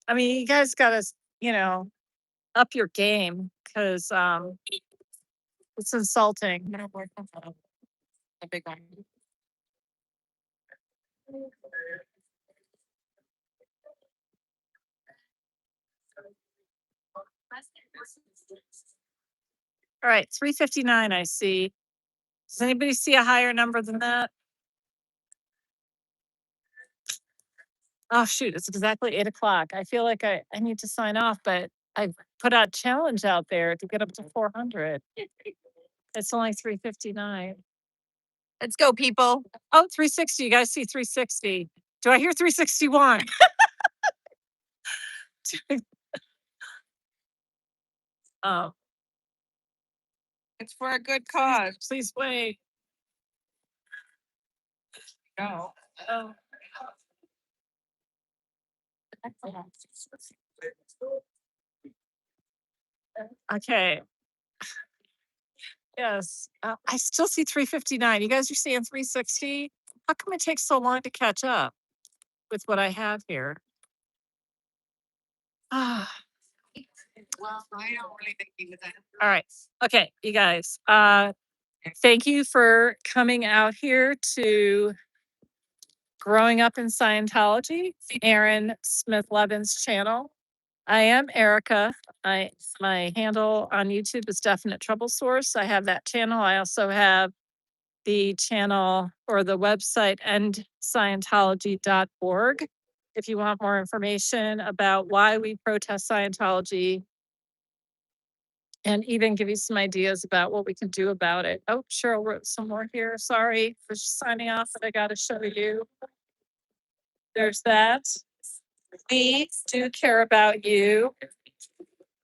I mean, you guys gotta, up your game, cause it's insulting. A big one. All right, 359 I see. Does anybody see a higher number than that? Oh, shoot, it's exactly 8 o'clock. I feel like I need to sign off, but I put a challenge out there to get up to 400. It's only 359. Let's go, people. Oh, 360. You guys see 360. Do I hear 361? Oh, It's for a good cause. please wait. Go. Oh. Okay. Yes, I still see 359. You guys are seeing 360. How come it takes so long to catch up with what I have here? Ah. Well, I don't really think he was. All right. Okay, you guys. Thank you for coming out here to Growing Up in Scientology, Aaron Smith Levin's channel. I am Erica. My handle on YouTube is Definite Trouble Source. I have that channel. I also have the channel or the website endscientology.org. If you want more information about why we protest Scientology, and even give you some ideas about what we can do about it. Oh, Cheryl wrote some more here. Sorry for signing off, but I got to show you. There's that. We do care about you.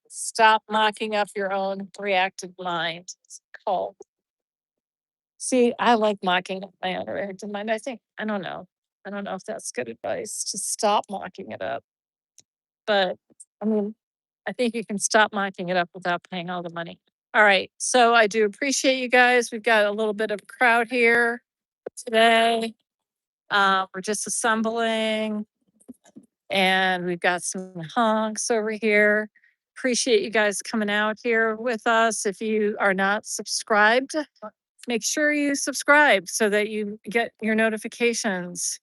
Stop mocking up your own reactive mind. It's called. See, I like mocking up my own reactive mind. I don't know if that's good advice to stop mocking it up. But I mean, I think you can stop mocking it up without paying all the money. All right. So I do appreciate you guys. We've got a little bit of a crowd here today. We're just assembling and we've got some honks over here. Appreciate you guys coming out here with us. If you are not subscribed, make sure you subscribe so that you get your notifications.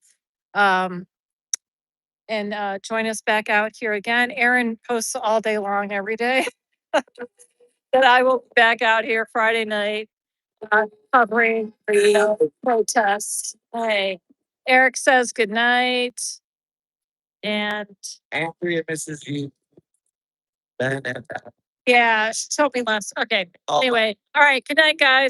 And join us back out here again. Aaron posts all day long every day. That I will be back out here Friday night covering the protests. Hey, Eric says good night. And Andrea misses you. yeah, she told me last. Okay. Anyway, all right. Good night, guys.